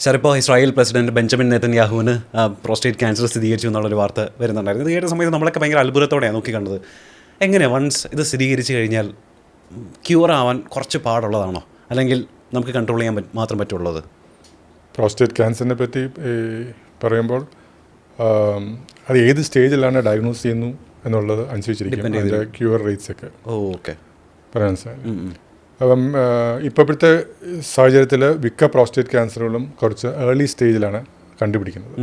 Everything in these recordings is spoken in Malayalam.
സാർ, ഇപ്പോൾ ഇസ്രായേൽ പ്രസിഡന്റ് ബെഞ്ചമിൻ നെതന്യാഹുവിന് പ്രോസ്റ്റേറ്റ് ക്യാൻസർ സ്ഥിരീകരിച്ചു എന്നുള്ളൊരു വാർത്ത വരുന്നുണ്ടായിരുന്നു. ഇത് കേട്ട സമയത്ത് നമ്മളൊക്കെ ഭയങ്കര അത്ഭുതത്തോടെയാണ് നോക്കിക്കണ്ടത്. എങ്ങനെ വൺസ് ഇത് സ്ഥിരീകരിച്ച് കഴിഞ്ഞാൽ ക്യൂർ ആവാൻ കുറച്ച് പാടുള്ളതാണോ, അല്ലെങ്കിൽ നമുക്ക് കൺട്രോൾ ചെയ്യാൻ മാത്രം പറ്റുള്ളത്? പ്രോസ്റ്റേറ്റ് ക്യാൻസറിനെ പറ്റി പറയുമ്പോൾ അത് ഏത് സ്റ്റേജിലാണ് ഡയഗ്നോസ് ചെയ്യുന്നു എന്നുള്ളത് അനുസരിച്ചിരിക്കും അതിൻ്റെ ക്യൂർ റേറ്റ്സ് ഒക്കെ. ഓക്കെ, പറയാൻ സാധിക്കും. അപ്പം ഇപ്പോഴത്തെ സാഹചര്യത്തിൽ മിക്ക പ്രോസ്റ്റേറ്റ് ക്യാൻസറുകളും കുറച്ച് ഏർലി സ്റ്റേജിലാണ് കണ്ടുപിടിക്കുന്നത്.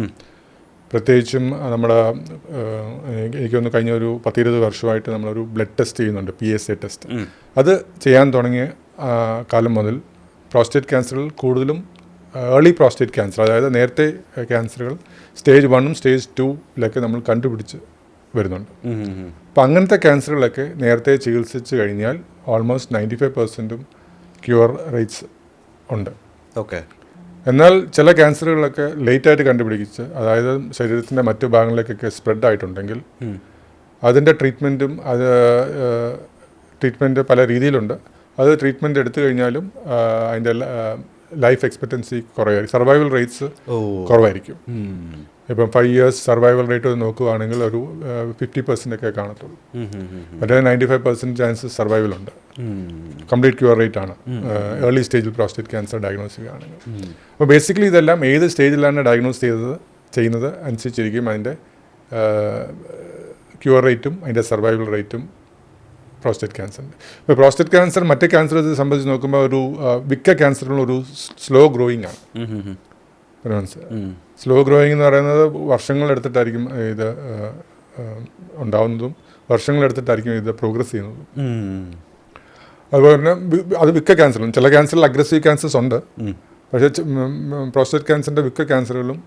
പ്രത്യേകിച്ചും നമ്മുടെ എനിക്കൊന്ന് കഴിഞ്ഞ ഒരു 10-20 വർഷമായിട്ട് നമ്മളൊരു ബ്ലഡ് ടെസ്റ്റ് ചെയ്യുന്നുണ്ട്, PSA ടെസ്റ്റ്. അത് ചെയ്യാൻ തുടങ്ങിയ കാലം മുതൽ പ്രോസ്റ്റേറ്റ് ക്യാൻസറുകൾ കൂടുതലും ഏർലി പ്രോസ്റ്റേറ്റ് ക്യാൻസർ, അതായത് നേരത്തെ ക്യാൻസറുകൾ സ്റ്റേജ് 1 സ്റ്റേജ് 2 നമ്മൾ കണ്ടുപിടിച്ച് വരുന്നുണ്ട്. അപ്പം അങ്ങനത്തെ ക്യാൻസറുകളൊക്കെ നേരത്തെ ചികിത്സിച്ച് കഴിഞ്ഞാൽ ഓൾമോസ്റ്റ് 95% ക്യൂർ റേറ്റ്സ് ഉണ്ട്. ഓക്കെ. എന്നാൽ ചില ക്യാൻസറുകളൊക്കെ ലേറ്റായിട്ട് കണ്ടുപിടിച്ച്, അതായത് ശരീരത്തിൻ്റെ മറ്റു ഭാഗങ്ങളിലേക്കൊക്കെ സ്പ്രെഡ് ആയിട്ടുണ്ടെങ്കിൽ അതിൻ്റെ ട്രീറ്റ്മെൻറ്റ് പല രീതിയിലുണ്ട്. അത് ട്രീറ്റ്മെൻറ്റ് എടുത്തു കഴിഞ്ഞാലും അതിൻ്റെ ലൈഫ് എക്സ്പെക്റ്റൻസി കുറവായിരിക്കും, സർവൈവൽ റേറ്റ്സ് കുറവായിരിക്കും. ഇപ്പം 5 years സർവൈവൽ റേറ്റ് നോക്കുകയാണെങ്കിൽ ഒരു 50% ഒക്കെ കാണത്തുള്ളൂ. മറ്റേ 95% ചാൻസസ് സർവൈവലുണ്ട്. കംപ്ലീറ്റ് ക്യൂർ റേറ്റ് ആണ് ഏർലി സ്റ്റേജിൽ പ്രോസ്റ്റേറ്റ് ക്യാൻസർ ഡയഗ്നോസ് ചെയ്യുകയാണെങ്കിൽ. അപ്പോൾ ബേസിക്കലി ഇതെല്ലാം ഏത് സ്റ്റേജിലാണ് ഡയഗ്നോസ് ചെയ്യുന്നത് അനുസരിച്ചിരിക്കും അതിൻ്റെ ക്യൂർ റേറ്റും അതിൻ്റെ സർവൈവൽ റേറ്റും പ്രോസ്റ്റേറ്റ് ക്യാൻസറിൻ്റെ. ഇപ്പോൾ പ്രോസ്റ്റേറ്റ് ക്യാൻസർ മറ്റേ ക്യാൻസറെ സംബന്ധിച്ച് നോക്കുമ്പോൾ ഒരു മിക്ക ക്യാൻസറുകളും ഒരു സ്ലോ ഗ്രോയിങ് ആണ്. സ്ലോ ഗ്രോയിങ് എന്ന് പറയുന്നത് വർഷങ്ങളെടുത്തിട്ടായിരിക്കും ഇത് ഉണ്ടാവുന്നതും വർഷങ്ങളെടുത്തിട്ടായിരിക്കും ഇത് പ്രോഗ്രസ് ചെയ്യുന്നതും. അതുപോലെ തന്നെ അത് മിക്ക ക്യാൻസറും, ചില ക്യാൻസറിൽ അഗ്രസീവ് ക്യാൻസേഴ്സ് ഉണ്ട്, പക്ഷേ പ്രോസ്റ്റേറ്റ് ക്യാൻസറിൻ്റെ മിക്ക ക്യാൻസറുകളും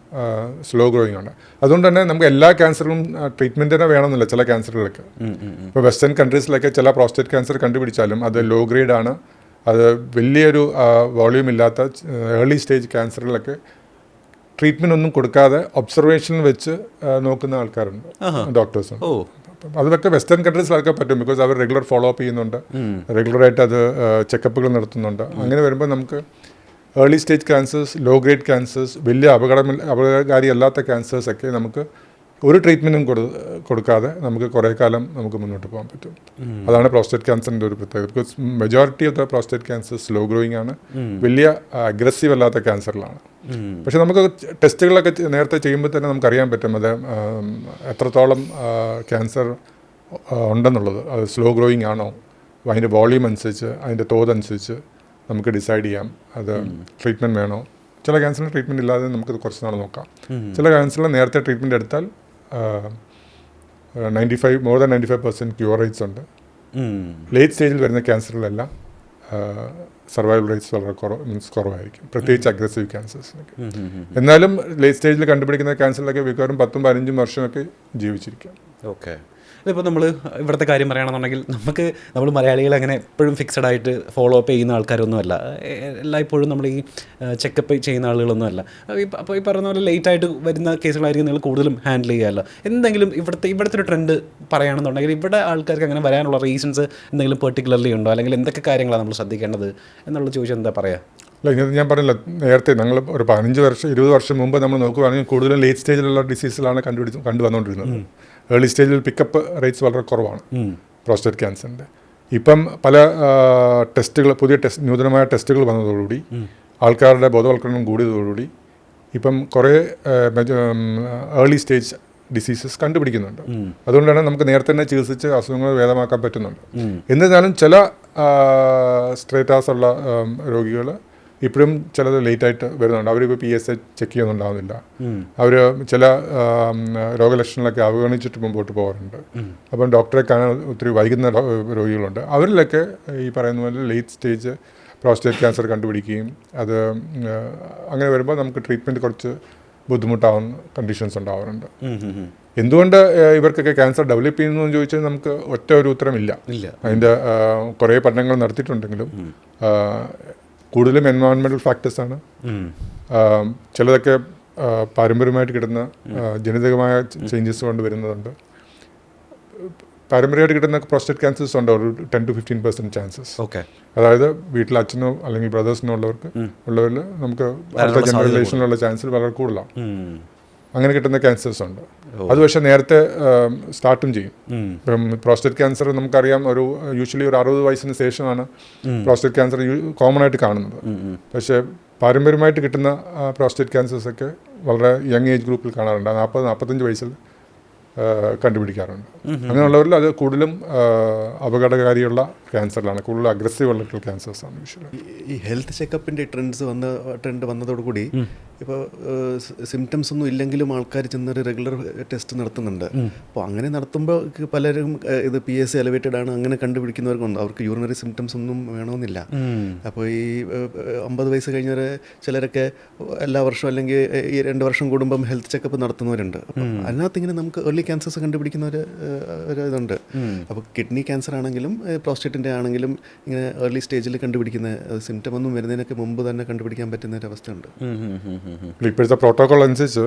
സ്ലോ ഗ്രോയിങ് ആണ്. അതുകൊണ്ട് തന്നെ നമുക്ക് എല്ലാ ക്യാൻസറും ട്രീറ്റ്മെൻറ്റ് തന്നെ വേണമെന്നില്ല. ചില ക്യാൻസറുകളൊക്കെ ഇപ്പോൾ വെസ്റ്റേൺ കൺട്രീസിലൊക്കെ ചില പ്രോസ്റ്റേറ്റ് ക്യാൻസർ കണ്ടുപിടിച്ചാലും അത് ലോ ഗ്രേഡ് ആണ്, അത് വലിയൊരു വോള്യൂം ഇല്ലാത്ത ഏർലി സ്റ്റേജ് ക്യാൻസറുകളൊക്കെ ട്രീറ്റ്മെൻറ്റ് ഒന്നും കൊടുക്കാതെ ഒബ്സർവേഷനിൽ വെച്ച് നോക്കുന്ന ആൾക്കാരുണ്ട്, ഡോക്ടേഴ്സുണ്ട്. അതൊക്കെ വെസ്റ്റേൺ കൺട്രീസിലൊക്കെ പറ്റും, ബിക്കോസ് അവർ റെഗുലർ ഫോളോ അപ്പ് ചെയ്യുന്നുണ്ട്, റെഗുലറായിട്ട് അത് ചെക്കപ്പുകൾ നടത്തുന്നുണ്ട്. അങ്ങനെ വരുമ്പോൾ നമുക്ക് early stage cancers, low grade cancers, വലിയ അപകടകാരി അല്ലാത്ത ക്യാൻസേഴ്സൊക്കെ നമുക്ക് ഒരു ട്രീറ്റ്മെൻറ്റും കൊടുക്കാതെ നമുക്ക് കുറേ കാലം നമുക്ക് മുന്നോട്ട് പോകാൻ പറ്റും. അതാണ് പ്രോസ്റ്റേറ്റ് ക്യാൻസറിൻ്റെ ഒരു പ്രത്യേകത. Because majority of the prostate cancers slow growing ആണ്, വലിയ അഗ്രസീവ് അല്ലാത്ത ക്യാൻസറിലാണ്. പക്ഷെ നമുക്ക് ടെസ്റ്റുകളൊക്കെ നേരത്തെ ചെയ്യുമ്പോൾ തന്നെ നമുക്കറിയാൻ പറ്റും അത് എത്രത്തോളം ക്യാൻസർ ഉണ്ടെന്നുള്ളത്. അത് സ്ലോ ഗ്രോയിങ് ആണോ, അതിൻ്റെ വോള്യൂം അനുസരിച്ച്, അതിൻ്റെ തോതനുസരിച്ച് നമുക്ക് ഡിസൈഡ് ചെയ്യാം അത് ട്രീറ്റ്മെൻറ്റ് വേണോ. ചില ക്യാൻസറിന് ട്രീറ്റ്മെൻറ്റ് ഇല്ലാതെ നമുക്കത് കുറച്ച് നാൾ നോക്കാം. ചില ക്യാൻസറിൽ നേരത്തെ ട്രീറ്റ്മെൻറ്റ് എടുത്താൽ more than 95% ക്യൂർ റേറ്റ്സ് ഉണ്ട്. ലേറ്റ് സ്റ്റേജിൽ വരുന്ന ക്യാൻസറുകളെല്ലാം സർവൈവൽ റേറ്റ്സ് വളരെ കുറവായിരിക്കും, പ്രത്യേകിച്ച് അഗ്രസീവ് ക്യാൻസേഴ്സിനൊക്കെ. എന്നാലും ലേറ്റ് സ്റ്റേജിൽ കണ്ടുപിടിക്കുന്ന ക്യാൻസറിലൊക്കെ മിക്കവാറും 10-15 വർഷമൊക്കെ ജീവിച്ചിരിക്കാം. ഓക്കെ. ഇതിപ്പോൾ നമ്മൾ ഇവിടുത്തെ കാര്യം പറയുകയാണെന്നുണ്ടെങ്കിൽ നമ്മൾ മലയാളികൾ അങ്ങനെ എപ്പോഴും ഫിക്സഡ് ആയിട്ട് ഫോളോ അപ്പ് ചെയ്യുന്ന ആൾക്കാരൊന്നുമല്ല. എല്ലായ്പ്പോഴും നമ്മൾ ഈ ചെക്കപ്പ് ചെയ്യുന്ന ആളുകളൊന്നുമല്ല. അപ്പോൾ ഈ പറയുന്ന പോലെ ലേറ്റായിട്ട് വരുന്ന കേസുകളായിരിക്കും നിങ്ങൾ കൂടുതലും ഹാൻഡിൽ ചെയ്യുകയല്ലോ. എന്തെങ്കിലും ഇവിടുത്തെ ഒരു ട്രെൻഡ് പറയുകയാണെന്നുണ്ടെങ്കിൽ ഇവിടെ ആൾക്കാർക്ക് അങ്ങനെ വരാനുള്ള റീസൺസ് എന്തെങ്കിലും പെർട്ടിക്കുലർലി ഉണ്ടോ, അല്ലെങ്കിൽ എന്തൊക്കെ കാര്യങ്ങളാണ് നമ്മൾ ശ്രദ്ധിക്കേണ്ടത് എന്നുള്ളത് ചോദിച്ചാൽ എന്താ പറയുക? അല്ല, ഇത് ഞാൻ പറഞ്ഞില്ല, നേരത്തെ ഞങ്ങൾ ഒരു 15-20 വർഷം മുമ്പ് നമ്മൾ നോക്കുകയാണെങ്കിൽ കൂടുതലും ലേറ്റ് സ്റ്റേജിലുള്ള ഡിസീസിലാണ് കണ്ടുവന്നുകൊണ്ടിരുന്നത്. ഏർലി സ്റ്റേജിൽ പിക്കപ്പ് റേറ്റ്സ് വളരെ കുറവാണ് പ്രോസ്റ്റേറ്റ് ക്യാൻസറിൻ്റെ. ഇപ്പം പല പുതിയ നൂതനമായ ടെസ്റ്റുകൾ വന്നതോടുകൂടി, ആൾക്കാരുടെ ബോധവൽക്കരണം കൂടിയതോടുകൂടി ഇപ്പം കുറേ ഏർലി സ്റ്റേജ് ഡിസീസസ് കണ്ടുപിടിക്കുന്നുണ്ട്. അതുകൊണ്ടാണ് നമുക്ക് നേരത്തെ തന്നെ ചികിത്സിച്ച് അസുഖങ്ങൾ ഭേദമാക്കാൻ പറ്റുന്നുണ്ട്. എന്നിരുന്നാലും ചില സ്ട്രേറ്റാസ് ഉള്ള രോഗികൾ ഇപ്പോഴും ചിലത് ലേറ്റായിട്ട് വരുന്നുണ്ട്. അവരിപ്പോൾ PSA ചെക്ക് ചെയ്യുന്നുണ്ടാവുന്നില്ല, അവർ ചില രോഗലക്ഷണങ്ങളൊക്കെ അവഗണിച്ചിട്ട് മുമ്പോട്ട് പോകാറുണ്ട്. അപ്പം ഡോക്ടറെ കാണാൻ ഒത്തിരി വൈകുന്ന രോഗികളുണ്ട്. അവരിലൊക്കെ ഈ പറയുന്ന പോലെ ലേറ്റ് സ്റ്റേജ് പ്രോസ്റ്റേറ്റ് ക്യാൻസർ കണ്ടുപിടിക്കുകയും അത് അങ്ങനെ വരുമ്പോൾ നമുക്ക് ട്രീറ്റ്മെൻറ്റ് കുറച്ച് ബുദ്ധിമുട്ടാവുന്ന കണ്ടീഷൻസ് ഉണ്ടാവാറുണ്ട്. എന്തുകൊണ്ട് ഇവർക്കൊക്കെ ക്യാൻസർ ഡെവലപ്പ് ചെയ്യുന്നു എന്ന് ചോദിച്ചാൽ നമുക്ക് ഒറ്റ ഒരു ഉത്തരമില്ല. അതിൻ്റെ കുറേ പഠനങ്ങൾ നടത്തിയിട്ടുണ്ടെങ്കിലും കൂടുതലും എൻവയോൺമെൻറ്റൽ ഫാക്ടേഴ്സാണ്. ചിലതൊക്കെ പാരമ്പര്യമായിട്ട് കിട്ടുന്ന ജനിതകമായ ചേഞ്ചസ് കൊണ്ട് വരുന്നതുണ്ട്. പാരമ്പര്യമായിട്ട് കിട്ടുന്ന പ്രോസ്റ്റേറ്റ് ക്യാൻസേഴ്സ് ഉണ്ട് ഒരു 10-15% ചാൻസസ്. ഓക്കെ. അതായത് വീട്ടിൽ അച്ഛനോ അല്ലെങ്കിൽ ബ്രദേഴ്സിനോ ഉള്ളവരിൽ നമുക്ക് അടുത്ത ജനറേഷനിലുള്ള ചാൻസ് വളരെ കൂടുതലാണ്. അങ്ങനെ കിട്ടുന്ന ക്യാൻസേഴ്സ് ഉണ്ട്. അത് പക്ഷേ നേരത്തെ സ്റ്റാർട്ടും ചെയ്യും. ഇപ്പം പ്രോസ്റ്റേറ്റ് ക്യാൻസർ നമുക്കറിയാം യൂഷ്വലി ഒരു 60 വയസ്സിന് ശേഷമാണ് പ്രോസ്റ്റേറ്റ് ക്യാൻസർ കോമൺ ആയിട്ട് കാണുന്നത്. പക്ഷേ പാരമ്പര്യമായിട്ട് കിട്ടുന്ന പ്രോസ്റ്റേറ്റ് ക്യാൻസേഴ്സൊക്കെ വളരെ യങ് ഏജ് ഗ്രൂപ്പിൽ കാണാറുണ്ട്. 40-45 വയസ്സിൽ കണ്ടുപിടിക്കാറുണ്ട്. അങ്ങനെയുള്ളവരിൽ അത് കൂടുതലും അപകടകാരിയുള്ള ക്യാൻസറിലാണ്, കൂടുതൽ അഗ്രസീവ് ഉള്ള ക്യാൻസേഴ്സാണ് യൂഷ്വലി. ഈ ഹെൽത്ത് ചെക്കപ്പിൻ്റെ ട്രെൻഡ് വന്നതോടുകൂടി ഇപ്പോൾ സിംറ്റംസ് ഒന്നും ഇല്ലെങ്കിലും ആൾക്കാർ ചെന്നൊരു റെഗുലർ ടെസ്റ്റ് നടത്തുന്നുണ്ട്. അപ്പോൾ അങ്ങനെ നടത്തുമ്പോൾ പലരും ഇത് PSA എലവേറ്റഡ് ആണ് അങ്ങനെ കണ്ടുപിടിക്കുന്നവർക്കുണ്ട്. അവർക്ക് യൂറിനറി സിംറ്റംസ് ഒന്നും വേണമെന്നില്ല. അപ്പോൾ ഈ 50 വയസ്സ് കഴിഞ്ഞവർ ചിലരൊക്കെ എല്ലാ വർഷവും അല്ലെങ്കിൽ ഈ 2 വർഷം കൂടുമ്പം ഹെൽത്ത് ചെക്കപ്പ് നടത്തുന്നവരുണ്ട്. അപ്പം അതിനകത്ത് ഇങ്ങനെ നമുക്ക് ഏർലി ക്യാൻസേഴ്സ് കണ്ടുപിടിക്കുന്ന ഒരു ഇതുണ്ട്. അപ്പോൾ കിഡ്നി ക്യാൻസർ ആണെങ്കിലും പ്രോസ്റ്റേറ്റിൻ്റെ ആണെങ്കിലും ഇങ്ങനെ ഏർലി സ്റ്റേജിൽ കണ്ടുപിടിക്കുന്ന സിംറ്റം ഒന്നും വരുന്നതിനൊക്കെ മുമ്പ് തന്നെ കണ്ടുപിടിക്കാൻ പറ്റുന്ന ഒരു അവസ്ഥയുണ്ട്. ഇപ്പോഴത്തെ പ്രോട്ടോകോൾ അനുസരിച്ച്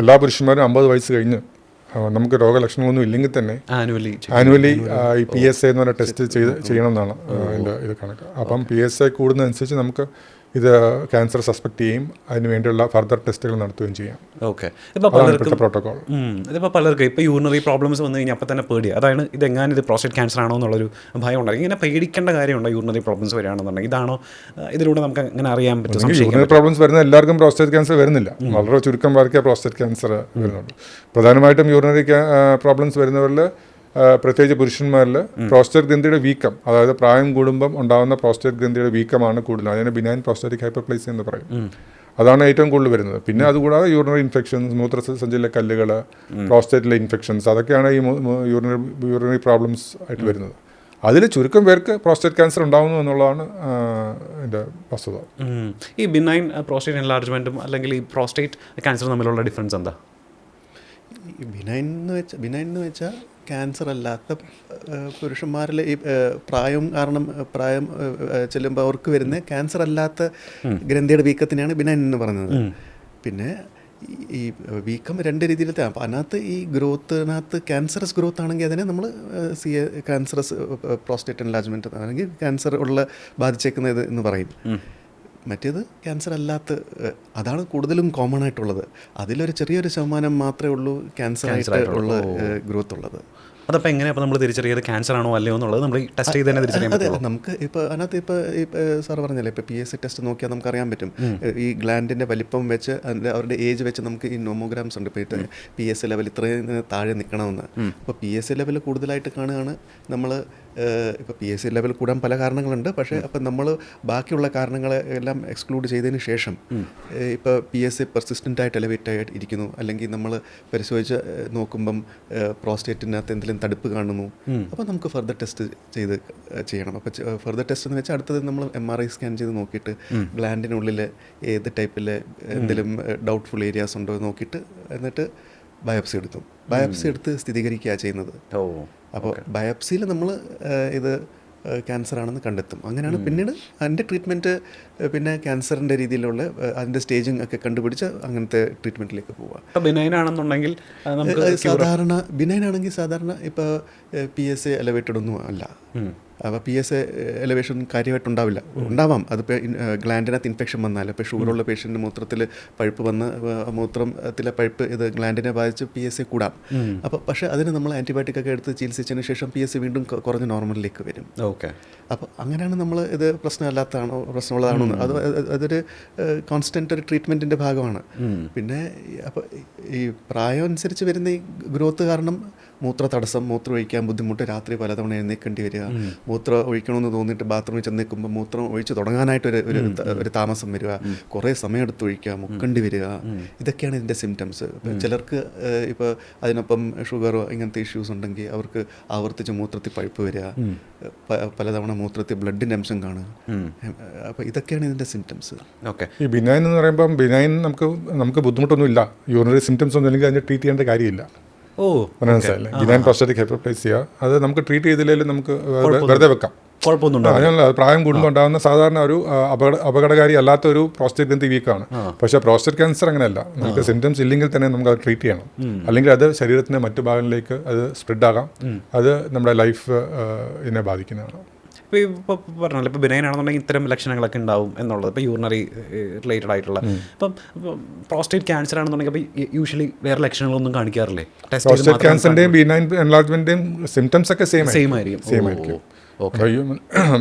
എല്ലാ പുരുഷന്മാരും 50 വയസ്സ് കഴിഞ്ഞ് നമുക്ക് രോഗലക്ഷണങ്ങളൊന്നും ഇല്ലെങ്കിൽ തന്നെ ആനുവലി ഈ PSA എന്ന് പറഞ്ഞ ടെസ്റ്റ് ചെയ്യണം എന്നാണ് അതിൻ്റെ ഇത് കണക്ക്. അപ്പം PSA കൂടുന്നതനുസരിച്ച് നമുക്ക് ഇത് ക്യാൻസർ സസ്പെക്ട് ചെയ്യും, അതിന് വേണ്ടിയുള്ള ഫർദർ ടെസ്റ്റുകൾ നടത്തുകയും ചെയ്യാം. ഓക്കെ. ഇപ്പോൾ പലർക്കും പ്രോട്ടോകോൾ ഇതിപ്പോൾ പലർക്കും ഇപ്പോൾ യൂറിനറി പ്രോബ്ലംസ് വന്നു കഴിഞ്ഞാൽ അപ്പം തന്നെ പേടിയാണ്. അതായത് ഇതെങ്ങാനും ഇത് പ്രോസ്റ്റേറ്റ് ക്യാൻസർ ആണോ എന്നുള്ളൊരു ഭയം ഉണ്ടാകും. ഇങ്ങനെ പേടിക്കേണ്ട കാര്യമുണ്ടോ യൂറിനറി പ്രോബ്ലംസ് വരികയാണെന്നുണ്ടെങ്കിൽ? ഇതാണോ ഇതിലൂടെ നമുക്ക് അങ്ങനെ അറിയാൻ പറ്റും? യൂറിനറി പ്രോബ്ലംസ് വരുന്ന എല്ലാവർക്കും പ്രോസ്റ്റേറ്റ് ക്യാൻസർ വരുന്നില്ല. വളരെ ചുരുക്കം പേർക്കേ പ്രോസ്റ്റേറ്റ് ക്യാൻസർ വരുന്നുള്ളൂ. പ്രധാനമായിട്ടും യൂറിനറി പ്രോബ്ലംസ് വരുന്നവരിൽ പ്രത്യേകിച്ച് പുരുഷന്മാരിൽ പ്രോസ്റ്റേറ്റ് ഗ്രന്ഥിയുടെ വീക്കം, അതായത് പ്രായം കൂടുമ്പം ഉണ്ടാകുന്ന പ്രോസ്റ്റേറ്റ് ഗ്രന്ഥിയുടെ വീക്കമാണ് കൂടുതൽ. അതിനെ ബിനൈൻ പ്രോസ്റ്റേറ്റിക് ഹൈപ്പർപ്ലേസിയ എന്ന് പറയും. അതാണ് ഏറ്റവും കൂടുതൽ വരുന്നത്. പിന്നെ അതുകൂടാതെ യൂറിനറി ഇൻഫെക്ഷൻസ്, മൂത്രസഞ്ചിയിലെ കല്ലുകൾ, പ്രോസ്റ്റേറ്റിലെ ഇൻഫെക്ഷൻസ്, അതൊക്കെയാണ് ഈ യൂറിനറി പ്രോബ്ലംസ് ആയിട്ട് വരുന്നത്. അതിൽ ചുരുക്കം പേർക്ക് പ്രോസ്റ്റേറ്റ് ക്യാൻസർ ഉണ്ടാകുന്നു എന്നുള്ളതാണ് എൻ്റെ വസ്തുത. ഈ ബിനൈൻ പ്രോസ്റ്റേറ്റ് എൻലാർജ്മെൻറ്റും അല്ലെങ്കിൽ ഈ പ്രോസ്റ്റേറ്റ് ക്യാൻസർ തമ്മിലുള്ള ഡിഫറൻസ് എന്താ? ബിനൈൻ എന്ന് വെച്ചാൽ ക്യാൻസർ അല്ലാത്ത പുരുഷന്മാരിൽ ഈ പ്രായം ചെല്ലുമ്പോൾ അവർക്ക് വരുന്ന ക്യാൻസർ അല്ലാത്ത ഗ്രന്ഥിയുടെ വീക്കത്തിനെയാണ് ബിനൈൻ എന്ന് പറയുന്നത്. പിന്നെ ഈ വീക്കം 2 രീതിയിലത്തെ. അപ്പോൾ അതിനകത്ത് ഈ ഗ്രോത്തിനകത്ത് ക്യാൻസറസ് ഗ്രോത്ത് ആണെങ്കിൽ അതിനെ നമ്മൾ ക്യാൻസറസ് പ്രോസ്റ്റേറ്റ് എൻലാർജ്മെൻറ്റ് അല്ലെങ്കിൽ ക്യാൻസർ ബാധിച്ചേക്കുന്നത് എന്ന് പറയും. മറ്റേത് ക്യാൻസർ അല്ലാത്ത, അതാണ് കൂടുതലും കോമൺ ആയിട്ടുള്ളത്. അതിലൊരു ചെറിയൊരു ശതമാനം മാത്രമേ ഉള്ളൂ ക്യാൻസർ ആയിട്ടുള്ള ഗ്രോത്ത് ഉള്ളത്. അതപ്പോൾ എങ്ങനെയാണ് അപ്പോൾ നമ്മൾ തിരിച്ചറിയത് ക്യാൻസർ ആണോ അല്ലയോ എന്നുള്ളത് നമ്മൾ ടെസ്റ്റ് ചെയ്ത് തന്നെ തിരിച്ചറിയാൻ പറ്റും? നമുക്ക് ഇപ്പോൾ അതിനകത്ത് ഇപ്പോൾ സാർ പറഞ്ഞല്ലേ, ഇപ്പോൾ PSA ടെസ്റ്റ് നോക്കിയാൽ നമുക്കറിയാൻ പറ്റും. ഈ ഗ്ലാൻഡിൻ്റെ വലിപ്പം വെച്ച് അവരുടെ ഏജ് വെച്ച് നമുക്ക് ഈ നോമോഗ്രാംസ് ഉണ്ട്. ഇപ്പോൾ PSA ലെവൽ ഇത്രയും താഴെ നിൽക്കണമെന്ന്. അപ്പോൾ PSA ലെവൽ കൂടുതലായിട്ട് കാണുകയാണ് നമ്മൾ. ഇപ്പോൾ PSA ലെവൽ കൂടാൻ പല കാരണങ്ങളുണ്ട്. പക്ഷേ അപ്പം നമ്മൾ ബാക്കിയുള്ള കാരണങ്ങളെ എല്ലാം എക്സ്ക്ലൂഡ് ചെയ്തതിന് ശേഷം ഇപ്പോൾ PSA പെർസിസ്റ്റൻ്റ് ആയിട്ട് എലവേറ്റ് ആയിട്ട് ഇരിക്കുന്നു, അല്ലെങ്കിൽ നമ്മൾ പരിശോധിച്ച് നോക്കുമ്പം പ്രോസ്റ്റേറ്റിനകത്ത് എന്തെങ്കിലും തടുപ്പ് കാണുന്നു, അപ്പോൾ നമുക്ക് ഫർദർ ടെസ്റ്റ് ചെയ്യണം. അപ്പോൾ ഫർദർ ടെസ്റ്റ് എന്ന് വെച്ചാൽ അടുത്തത് നമ്മൾ MRI സ്കാൻ ചെയ്ത് നോക്കിയിട്ട് ഗ്ലാൻഡിനുള്ളിൽ ഏത് ടൈപ്പിൽ എന്തെങ്കിലും ഡൗട്ട്ഫുൾ ഏരിയാസ് ഉണ്ടോ നോക്കിയിട്ട് എന്നിട്ട് ബയോപ്സി എടുത്ത് സ്ഥിരീകരിക്കുക ചെയ്യുന്നത്. അപ്പോൾ ബയോപ്സിയിൽ നമ്മൾ ഇത് ക്യാൻസർ ആണെന്ന് കണ്ടെത്തും. അങ്ങനെയാണ് പിന്നീട് അതിൻ്റെ ട്രീറ്റ്മെൻറ്റ്, പിന്നെ ക്യാൻസറിൻ്റെ രീതിയിലുള്ള അതിൻ്റെ സ്റ്റേജിങ് ഒക്കെ കണ്ടുപിടിച്ച് അങ്ങനത്തെ ട്രീറ്റ്മെൻറ്റിലേക്ക് പോവുക. ബിനൈൻ ആണെന്നുണ്ടെങ്കിൽ സാധാരണ ഇപ്പോൾ PSA എലവേറ്റഡ് ഒന്നും അല്ല. അപ്പോൾ PSA എലവേഷൻ കാര്യമായിട്ടുണ്ടാവില്ല. ഉണ്ടാവാം, അതിപ്പോൾ ഗ്ലാൻഡിനകത്ത് ഇൻഫെക്ഷൻ വന്നാൽ, ഇപ്പോൾ ഷുഗറുള്ള പേഷ്യൻറ്റിന് മൂത്രത്തിൽ പഴുപ്പ് വന്ന് മൂത്രത്തിലെ പഴുപ്പ് ഇത് ഗ്ലാൻഡിനെ ബാധിച്ച് PSA കൂടാം. അപ്പോൾ പക്ഷേ അതിന് നമ്മൾ ആൻറ്റിബയോട്ടിക് ഒക്കെ എടുത്ത് ചികിത്സിച്ചതിന് ശേഷം PSA വീണ്ടും കുറഞ്ഞ നോർമലിലേക്ക് വരും. ഓക്കെ. അപ്പോൾ അങ്ങനെയാണ് നമ്മൾ ഇത് പ്രശ്നമുള്ളതാണോ അതൊരു കോൺസ്റ്റൻ്റ് ഒരു ട്രീറ്റ്മെൻറ്റിൻ്റെ ഭാഗമാണ്. പിന്നെ അപ്പോൾ ഈ പ്രായം അനുസരിച്ച് വരുന്ന ഈ ഗ്രോത്ത് കാരണം മൂത്ര തടസ്സം, മൂത്രം ഒഴിക്കാൻ ബുദ്ധിമുട്ട്, രാത്രി പലതവണ എഴുന്നേൽക്കേണ്ടി വരിക, മൂത്രം ഒഴിക്കണമെന്ന് തോന്നിയിട്ട് ബാത്റൂമിൽ ചെന്ന് നിൽക്കുമ്പോൾ മൂത്രം ഒഴിച്ച് തുടങ്ങാനായിട്ടൊരു ഒരു താമസം വരിക, കുറേ സമയം എടുത്ത് ഒഴിക്കുക, മുക്കേണ്ടി വരിക, ഇതൊക്കെയാണ് ഇതിൻ്റെ സിംറ്റംസ്. ചിലർക്ക് ഇപ്പോൾ അതിനൊപ്പം ഷുഗറോ ഇങ്ങനത്തെ ഇഷ്യൂസ് ഉണ്ടെങ്കിൽ അവർക്ക് ആവർത്തിച്ച് മൂത്രത്തിൽ പഴുപ്പ് വരിക, പലതവണ മൂത്രത്തിൽ ബ്ലഡിൻ്റെ അംശം കാണുക. അപ്പോൾ ഇതൊക്കെയാണ് ഇതിൻ്റെ സിംറ്റംസ്. ഓക്കെ. ഈ ബിനൈൻ എന്ന് പറയുമ്പം ബിനൈൻ നമുക്ക് ബുദ്ധിമുട്ടൊന്നും ഇല്ല. യൂറിനറി സിംറ്റംസ് ഒന്നും ഇല്ലെങ്കിൽ അതിനെ ട്രീറ്റ് ചെയ്യേണ്ട കാര്യമില്ല. മനസ്സിലായില്ലേ? ബിനൈൻ പ്രോസ്റ്റേറ്റിക് ഹൈപ്പർപ്ലേസിയ അത് നമുക്ക് ട്രീറ്റ് ചെയ്തില്ലെങ്കിലും നമുക്ക് വെറുതെ വെക്കാം. കുഴപ്പമൊന്നും ഉണ്ടാവും. അങ്ങനെയല്ല, പ്രായം കൂടുമ്പോൾ ഉണ്ടാകുന്ന സാധാരണ ഒരു അപകടകാരി അല്ലാത്ത ഒരു പ്രോസ്റ്റേറ്റ് ഗ്രന്ഥി വീക്കാണ്. പക്ഷേ പ്രോസ്റ്റേറ്റ് ക്യാൻസർ അങ്ങനെയല്ല. നമുക്ക് സിംറ്റംസ് ഇല്ലെങ്കിൽ തന്നെ നമുക്ക് അത് ട്രീറ്റ് ചെയ്യണം. അല്ലെങ്കിൽ അത് ശരീരത്തിൻ്റെ മറ്റു ഭാഗങ്ങളിലേക്ക് അത് സ്പ്രെഡ് ആകാം. അത് നമ്മുടെ ലൈഫ് ഇതിനെ ബാധിക്കുന്നതാണ്. ഇപ്പോൾ പറഞ്ഞല്ലോ, ഇപ്പോൾ ബിനൈൻ ആണെന്നുണ്ടെങ്കിൽ ഇത്തരം ലക്ഷണങ്ങളൊക്കെ ഉണ്ടാവും എന്നുള്ളത്. ഇപ്പോൾ യൂറിനറി റിലേറ്റഡ് ആയിട്ടുള്ള ഇപ്പം പ്രോസ്റ്റേറ്റ് ക്യാൻസർ ആണെന്നുണ്ടെങ്കിൽ അപ്പോൾ യൂഷ്വലി വേറെ ലക്ഷണങ്ങളൊന്നും കാണിക്കാറില്ലേ? പ്രോസ്റ്റേറ്റ് ക്യാൻസറിൻ്റെയും ബിനൈൻ എൻലാർജ്മെൻറ്റിൻ്റെയും സിംറ്റംസ് ഒക്കെ സെയിം ആയിരിക്കും.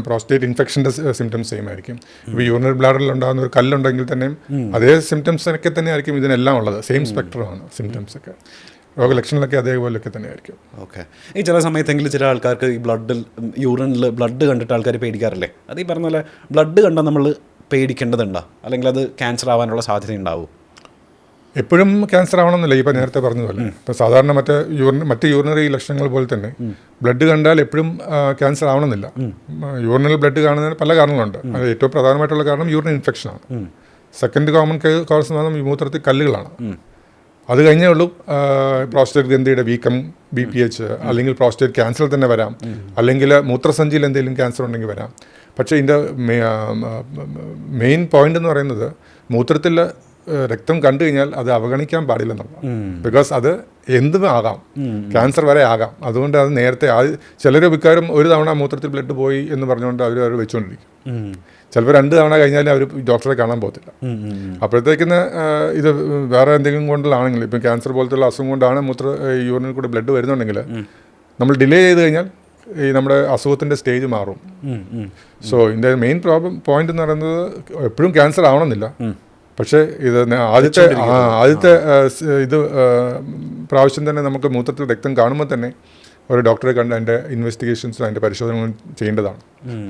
പ്രോസ്റ്റേറ്റ് ഇൻഫെക്ഷൻ്റെ സിംറ്റംസ് സെയിം ആയിരിക്കും. ഇപ്പോൾ യൂറിനറി ബ്ലാഡറിൽ ഉണ്ടാകുന്ന ഒരു കല്ലുണ്ടെങ്കിൽ തന്നെയും അതേ സിംറ്റംസ് ഒക്കെ തന്നെ ആയിരിക്കും ഇതിനെല്ലാം ഉള്ളത്. സെയിം സ്പെക്ട്രമാണ് സിംറ്റംസ് ഒക്കെ. രോഗലക്ഷണങ്ങളൊക്കെ അതേപോലെയൊക്കെ തന്നെ ആയിരിക്കും. ഓക്കെ. ഈ ചില സമയത്തെങ്കിലും ചില ആൾക്കാർക്ക് ഈ യൂറിനിൽ ബ്ലഡ് കണ്ടിട്ട് ആൾക്കാർ പേടിക്കാറില്ലേ? അത് ഈ പറഞ്ഞ പോലെ ബ്ലഡ് കണ്ടാൽ നമ്മൾ പേടിക്കേണ്ടതുണ്ടോ, അല്ലെങ്കിൽ അത് ക്യാൻസർ ആവാനുള്ള സാധ്യത ഉണ്ടാവും? എപ്പോഴും ക്യാൻസർ ആവണമെന്നില്ല. ഇപ്പം നേരത്തെ പറഞ്ഞതുപോലെ ഇപ്പം സാധാരണ മറ്റ് യൂറിനറി ലക്ഷണങ്ങൾ പോലെ തന്നെ ബ്ലഡ് കണ്ടാൽ എപ്പോഴും ക്യാൻസർ ആവണമെന്നില്ല. യൂറിനൽ ബ്ലഡ് കാണുന്നതിന് പല കാരണങ്ങളുണ്ട്. അത് ഏറ്റവും പ്രധാനമായിട്ടുള്ള കാരണം യൂറിൻ ഇൻഫെക്ഷനാണ്. സെക്കൻഡ് കോമൺ കോസ് എന്ന് പറഞ്ഞാൽ മൂത്രത്തിൽ കല്ലുകളാണ്. അത് കഴിഞ്ഞേ ഉള്ളൂ പ്രോസ്റ്റേറ്റ് ഗ്രന്ഥിയുടെ വീക്കം, BPH, അല്ലെങ്കിൽ പ്രോസ്റ്റേറ്റ് ക്യാൻസർ തന്നെ വരാം, അല്ലെങ്കിൽ മൂത്രസഞ്ചിയിൽ എന്തെങ്കിലും ക്യാൻസർ ഉണ്ടെങ്കിൽ വരാം. പക്ഷേ ഇതിൻ്റെ മെയിൻ പോയിന്റ് എന്ന് പറയുന്നത് മൂത്രത്തിൽ രക്തം കണ്ടു കഴിഞ്ഞാൽ അത് അവഗണിക്കാൻ പാടില്ലെന്നുള്ളതാണ്. ബിക്കോസ് അത് എന്തും ആകാം, ക്യാൻസർ വരെ ആകാം. അതുകൊണ്ട് അത് നേരത്തെ ചിലർ മിക്കവാറും ഒരു തവണ മൂത്രത്തിൽ ബ്ലഡ് പോയി എന്ന് പറഞ്ഞുകൊണ്ട് അവർ വെച്ചുകൊണ്ടിരിക്കും. ചിലപ്പോൾ 2 തവണ കഴിഞ്ഞാൽ അവർ ഡോക്ടറെ കാണാൻ പോകത്തില്ല. അപ്പോഴത്തേക്കിന് ഇത് വേറെ എന്തെങ്കിലും കൊണ്ടുള്ളാണെങ്കിൽ, ഇപ്പം ക്യാൻസർ പോലത്തുള്ള അസുഖം കൊണ്ടാണ് യൂറിനിൽ കൂടെ ബ്ലഡ് വരുന്നുണ്ടെങ്കിൽ നമ്മൾ ഡിലേ ചെയ്ത് കഴിഞ്ഞാൽ ഈ നമ്മുടെ അസുഖത്തിൻ്റെ സ്റ്റേജ് മാറും. സോ ഇതിൻ്റെ മെയിൻ പോയിന്റ് എന്ന് പറയുന്നത് എപ്പോഴും ക്യാൻസർ ആവണമെന്നില്ല. പക്ഷേ ഇത് ആദ്യത്തെ ഇത് പ്രാവശ്യം തന്നെ നമുക്ക് മൂത്രത്തിൽ രക്തം കാണുമ്പോൾ തന്നെ ഒരു ഡോക്ടറെ കണ്ട് അതിൻ്റെ ഇൻവെസ്റ്റിഗേഷൻസും അതിൻ്റെ പരിശോധനകളും ചെയ്യേണ്ടതാണ്.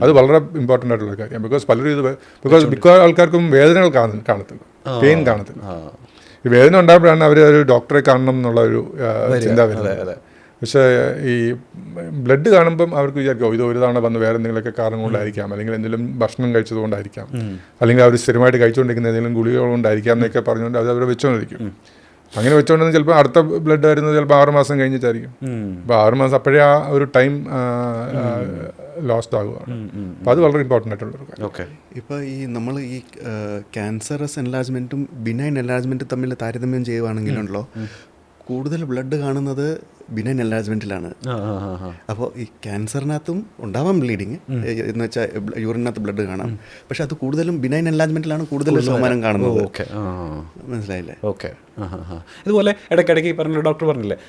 അത് വളരെ ഇമ്പോർട്ടൻ്റ് ആയിട്ടുള്ള കാര്യം. ബിക്കോസ് മിക്ക ആൾക്കാർക്കും വേദനകൾ കാണത്തില്ല, പെയിൻ കാണത്തില്ല. ഈ വേദന ഉണ്ടാകുമ്പോഴാണ് അവർ ഒരു ഡോക്ടറെ കാണണം എന്നുള്ള ഒരു ചിന്ത വരുന്നത്. പക്ഷേ ഈ ബ്ലഡ് കാണുമ്പം അവർക്ക് വിചാരിക്കും ഇത് ഒരു തവണ വന്ന് വേറെ എന്തെങ്കിലുമൊക്കെ കാരണം കൊണ്ടായിരിക്കാം, അല്ലെങ്കിൽ എന്തെങ്കിലും ഭക്ഷണം കഴിച്ചതുകൊണ്ടായിരിക്കാം, അല്ലെങ്കിൽ അവർ സ്ഥിരമായിട്ട് കഴിച്ചുകൊണ്ടിരിക്കുന്ന എന്തെങ്കിലും ഗുളികകൾ കൊണ്ടായിരിക്കാം എന്നൊക്കെ പറഞ്ഞുകൊണ്ട് അത് അവർ വെച്ചുകൊണ്ടിരിക്കും. അങ്ങനെ വെച്ചുകൊണ്ടെന്ന് ചിലപ്പോൾ അടുത്ത ബ്ലഡ് വരുന്നത് ചിലപ്പോൾ 6 മാസം കഴിഞ്ഞിട്ടായിരിക്കും. അപ്പോൾ 6 മാസം അപ്പോഴേ ആ ഒരു ടൈം ലോസ്റ്റ് ആകുകയാണ്. അപ്പോൾ അത് വളരെ ഇമ്പോർട്ടൻ്റ് ആയിട്ടുള്ളൊരു കാര്യം. ഓക്കെ. ഇപ്പോൾ നമ്മൾ ഈ ക്യാൻസറസ് എൻലാർജ്മെൻറ്റും ബിനൈൻ എൻലാർജ്മെൻറ്റും തമ്മിൽ താരതമ്യം ചെയ്യുവാണെങ്കിലുണ്ടല്ലോ, കൂടുതൽ ബ്ലഡ് കാണുന്നത് ബിനൈൻ എൻലാർജ്മെൻറ്റിലാണ്. അപ്പോൾ ഈ ക്യാൻസറിനകത്തും ഉണ്ടാവാം ബ്ലീഡിങ്, എന്ന് വെച്ചാൽ യൂറിനകത്ത് ബ്ലഡ് കാണാം. പക്ഷെ അത് കൂടുതലും ബിനൈൻ എൻലാർജ്മെൻറ്റിലാണ് കൂടുതൽ ശതമാനം കാണുന്നത്. മനസ്സിലായില്ലേ? ഓക്കെ. ഇതുപോലെ ഇടയ്ക്കിടയ്ക്ക് ഈ പറഞ്ഞ ഡോക്ടർ പറഞ്ഞില്ലേ,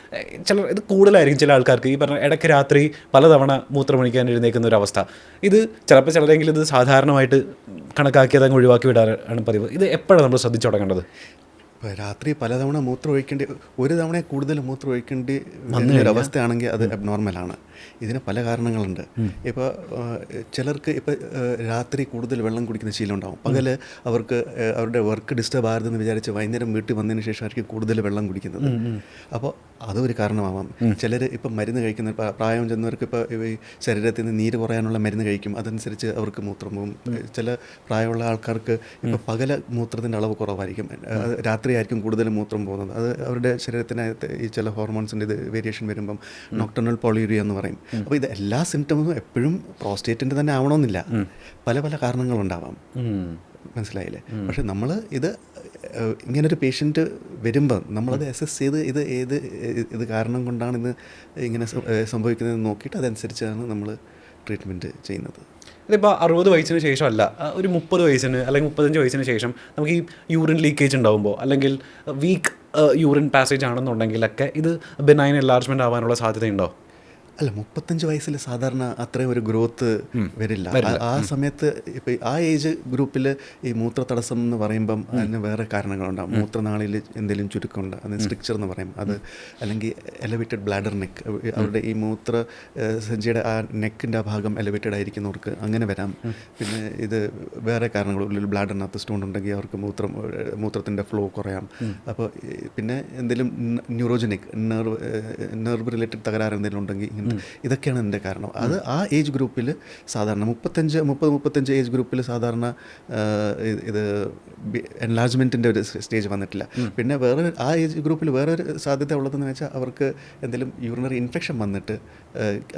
ഇത് കൂടുതലായിരിക്കും ചില ആൾക്കാർക്ക് ഈ പറഞ്ഞ ഇടയ്ക്ക് രാത്രി പലതവണ മൂത്രമൊഴിക്കാൻ എഴുന്നേക്കുന്ന ഒരു അവസ്ഥ. ഇത് ചിലപ്പോൾ ചിലരെങ്കിലും ഇത് സാധാരണമായിട്ട് കണക്കാക്കിയത് അങ്ങ് ഒഴിവാക്കി വിടാറാണ് പതിവ്. ഇത് എപ്പോഴാണ് നമ്മൾ ശ്രദ്ധിച്ചു തുടങ്ങേണ്ടത്? ഇപ്പോൾ രാത്രി പലതവണ മൂത്രം ഒഴിക്കേണ്ടി, ഒരു തവണ കൂടുതൽ മൂത്രം ഒഴിക്കേണ്ടി ഒരവസ്ഥയാണെങ്കിൽ അത് അബ്നോർമലാണ്. ഇതിന് പല കാരണങ്ങളുണ്ട്. ഇപ്പോൾ ചിലർക്ക് ഇപ്പോൾ രാത്രി കൂടുതൽ വെള്ളം കുടിക്കുന്ന ശീലം ഉണ്ടാകും. പകല് അവർക്ക് അവരുടെ വർക്ക് ഡിസ്റ്റർബ് ആകരുതെന്ന് വിചാരിച്ച് വൈകുന്നേരം വീട്ടിൽ വന്നതിന് ശേഷം ആയിരിക്കും കൂടുതൽ വെള്ളം കുടിക്കുന്നത്. അപ്പോൾ അതൊരു കാരണമാവാം. ചിലർ ഇപ്പം മരുന്ന് കഴിക്കുന്ന പ്രായം ചെന്നവർക്ക് ഇപ്പോൾ ഈ ശരീരത്തിൽ നിന്ന് നീര് കുറയാനുള്ള മരുന്ന് കഴിക്കും, അതനുസരിച്ച് അവർക്ക് മൂത്രം പോകും. ചില പ്രായമുള്ള ആൾക്കാർക്ക് ഇപ്പോൾ പകല മൂത്രത്തിൻ്റെ അളവ് കുറവായിരിക്കും, രാത്രിയായിരിക്കും കൂടുതൽ മൂത്രം പോകുന്നത്. അത് അവരുടെ ശരീരത്തിനകത്ത് ഈ ചില ഹോർമോൺസിൻ്റെ ഇത് വേരിയേഷൻ വരുമ്പം നോക്ടർണൽ പോളിയൂറിയ എന്ന് പറയും. അപ്പോൾ ഇത് എല്ലാ സിംറ്റംസും എപ്പോഴും പ്രോസ്റ്റേറ്റിൻ്റെ തന്നെ ആവണമെന്നില്ല, പല പല കാരണങ്ങളുണ്ടാവാം. മനസ്സിലായില്ലേ? പക്ഷെ നമ്മൾ ഇങ്ങനൊരു പേഷ്യൻറ്റ് വരുമ്പം നമ്മളത് അസസ് ചെയ്ത് ഇത് കാരണം കൊണ്ടാണ് ഇങ്ങനെ സംഭവിക്കുന്നതെന്ന് നോക്കിയിട്ട് അതനുസരിച്ചാണ് നമ്മൾ ട്രീറ്റ്മെൻറ്റ് ചെയ്യുന്നത്. ഇതിപ്പോൾ 60 വയസ്സിന് ശേഷമല്ല, ഒരു 30 വയസ്സിന് അല്ലെങ്കിൽ 35 വയസ്സിന് ശേഷം നമുക്ക് ഈ യൂറിൻ ലീക്കേജ് ഉണ്ടാകുമ്പോൾ, അല്ലെങ്കിൽ വീക്ക് യൂറിൻ പാസേജ് ആണെന്നുണ്ടെങ്കിലൊക്കെ ഇത് ബെനൈൻ എൻലാർജ്മെൻറ്റ് ആവാനുള്ള സാധ്യതയുണ്ടോ? അല്ല, 35 വയസ്സിൽ സാധാരണ അത്രയും ഒരു ഗ്രോത്ത് വരില്ല. ആ സമയത്ത് ഇപ്പോൾ ആ ഏജ് ഗ്രൂപ്പിൽ ഈ മൂത്ര തടസ്സം എന്ന് പറയുമ്പം അതിന് വേറെ കാരണങ്ങളുണ്ടാകും. മൂത്രനാളിയിൽ എന്തെങ്കിലും ചുരുക്കമുണ്ട്, അതിന് സ്ട്രിക്ചർ എന്ന് പറയും അത്, അല്ലെങ്കിൽ എലവേറ്റഡ് ബ്ലാഡർ നെക്ക്, അവരുടെ ഈ മൂത്ര സഞ്ചിയുടെ ആ നെക്കിൻ്റെ ആ ഭാഗം എലവേറ്റഡ് ആയിരിക്കുന്നവർക്ക് അങ്ങനെ വരാം. പിന്നെ ഇത് വേറെ കാരണങ്ങൾ, ഉള്ളിൽ ബ്ലാഡറിനകത്ത് സ്റ്റോൺ ഉണ്ടെങ്കിൽ അവർക്ക് മൂത്രത്തിൻ്റെ ഫ്ലോ കുറയാം. അപ്പോൾ പിന്നെ എന്തെങ്കിലും ന്യൂറോജനിക് നെർവ് റിലേറ്റഡ് തകരാറ് എന്തെങ്കിലും ഉണ്ടെങ്കിൽ ഇതൊക്കെയാണ് ഇതിൻ്റെ കാരണം. അത് ആ ഏജ് ഗ്രൂപ്പിൽ സാധാരണ 30-35 ഏജ് ഗ്രൂപ്പിൽ സാധാരണ ഇത് എൻലാർജ്മെൻറ്റിൻ്റെ ഒരു സ്റ്റേജ് വന്നിട്ടില്ല. പിന്നെ വേറെ ആ ഏജ് ഗ്രൂപ്പിൽ വേറൊരു സാധ്യത ഉള്ളതെന്ന് വെച്ചാൽ അവർക്ക് എന്തെങ്കിലും യൂറിനറി ഇൻഫെക്ഷൻ വന്നിട്ട്